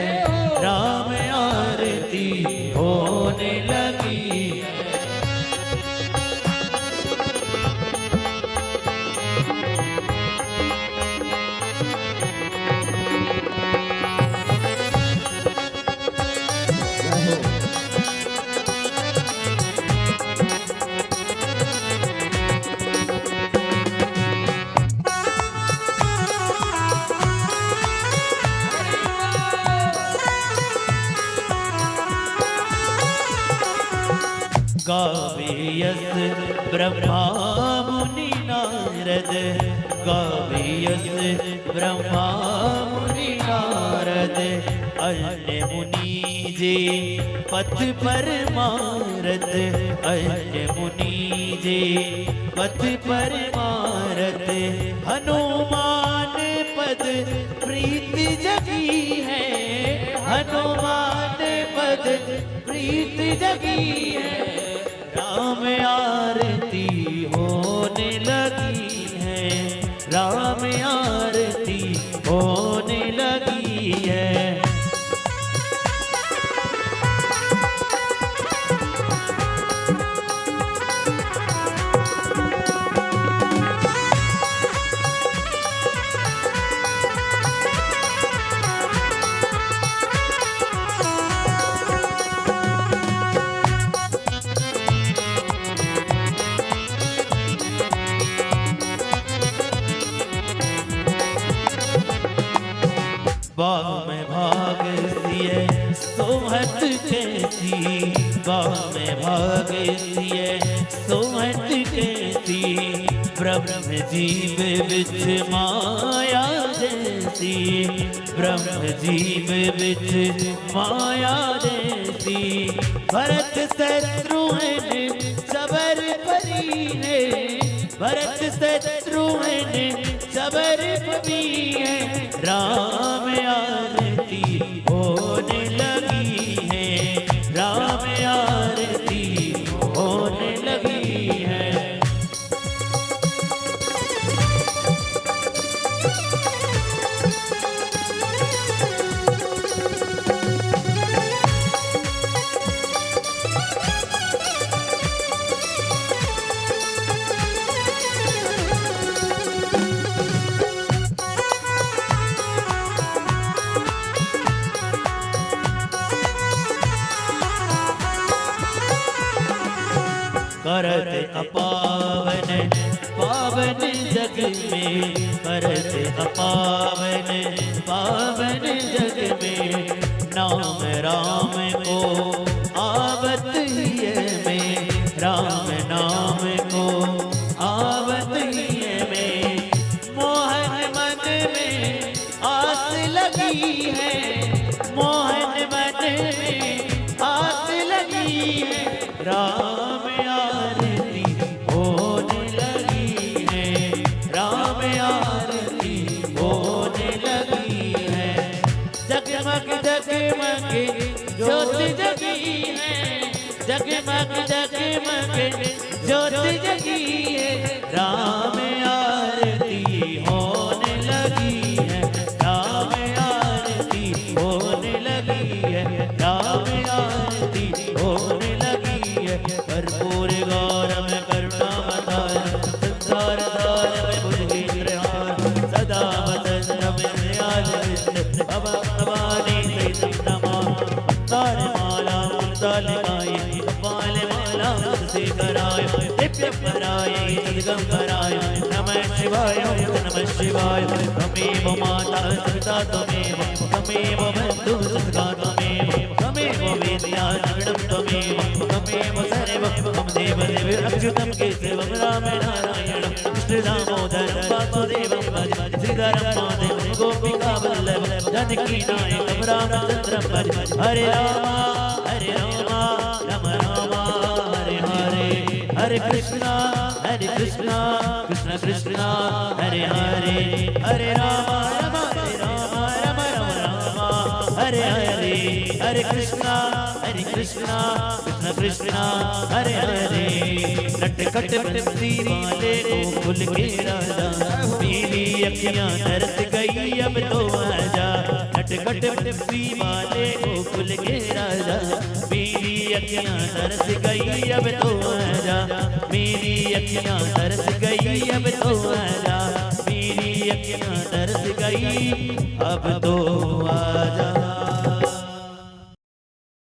B: राम आरती हो गावे यस ब्रह्मा मुनि नारद, गावे यस ब्रह्मा मुनि नारद। अन्य मुनि जे पथ पर मारत, अन्य मुनि जे पथ पर मारत। हनुमान पद प्रीति जगी है, हनुमान पद प्रीति जगी है। राम आरती होने लगी है, राम आरती होने लगी है। बाग में भाग सिए सोहत कैसी, बाग में भाग सिए सोहत कैसी। ब्रह्म जीव बिच माया जैसी, ब्रह्म जीव बिच माया जैसी। भरत शत्रुघ्न सबर परी है, भरत शत्रुघ्न सबर परी है। राम आरती होने लगी है, राम आरती होने लगी है। करत अपावन पावन जग में, करत अपावन पावन जग में। नाम राम को आवत ही में, राम नाम को आवत ही में। मोहन मन में आस लगी है, मोहन मन में आस लगी है। राम आरती होने लगी है, राम आरती होने लगी है। जगमग जगमग ज्योति जगी है, जगमग जगमग ज्योति जगी है। राम आरती होने लगी है, राम आरती होने लगी है, राम आरती होने लगी है। कर्पूर गौरम करुणावतार संसार सार में बुद्धिहार। सदा वदन में दयाल विष्णु भवानी सहित नमः। तार माला मुक्तालिकाय कपाल माला से कराय दिव्य पराय सद्गंभराय। नमः शिवाय नमः शिवाय। त्वमेव माता पिता त्वमेव, त्वमेव बन्धु सखा त्वमेव, त्वमेव वेद्या शरणं त्वमेव, त्वमेव सर्वं मम देव देव। अच्युतं केशवं राम नारायणं कृष्ण दामोदरं वासुदेवं भज। श्रीधरं माधवं गोपिका वल्लभं जानकी नायकं रामचन्द्रं भज। हरे राम राम राम हरे हरे। हरे कृष्णा कृष्ण कृष्ण हरे हरे। हरे राम राम राम राम हरे हरे। हरे कृष्णा कृष्ण कृष्ण हरे हरे। नटखट बंसी वाले गोकुल के राजा, पीली अखियां तरस गई अब तो आजा। नटखट बंसी वाले गोकुल के राजा, पीली अखियां तरस गई अब तो आजा। मेरी अखियां तरस गई अब तो आजा, मेरी अखियां तरस गई अब तो आजा।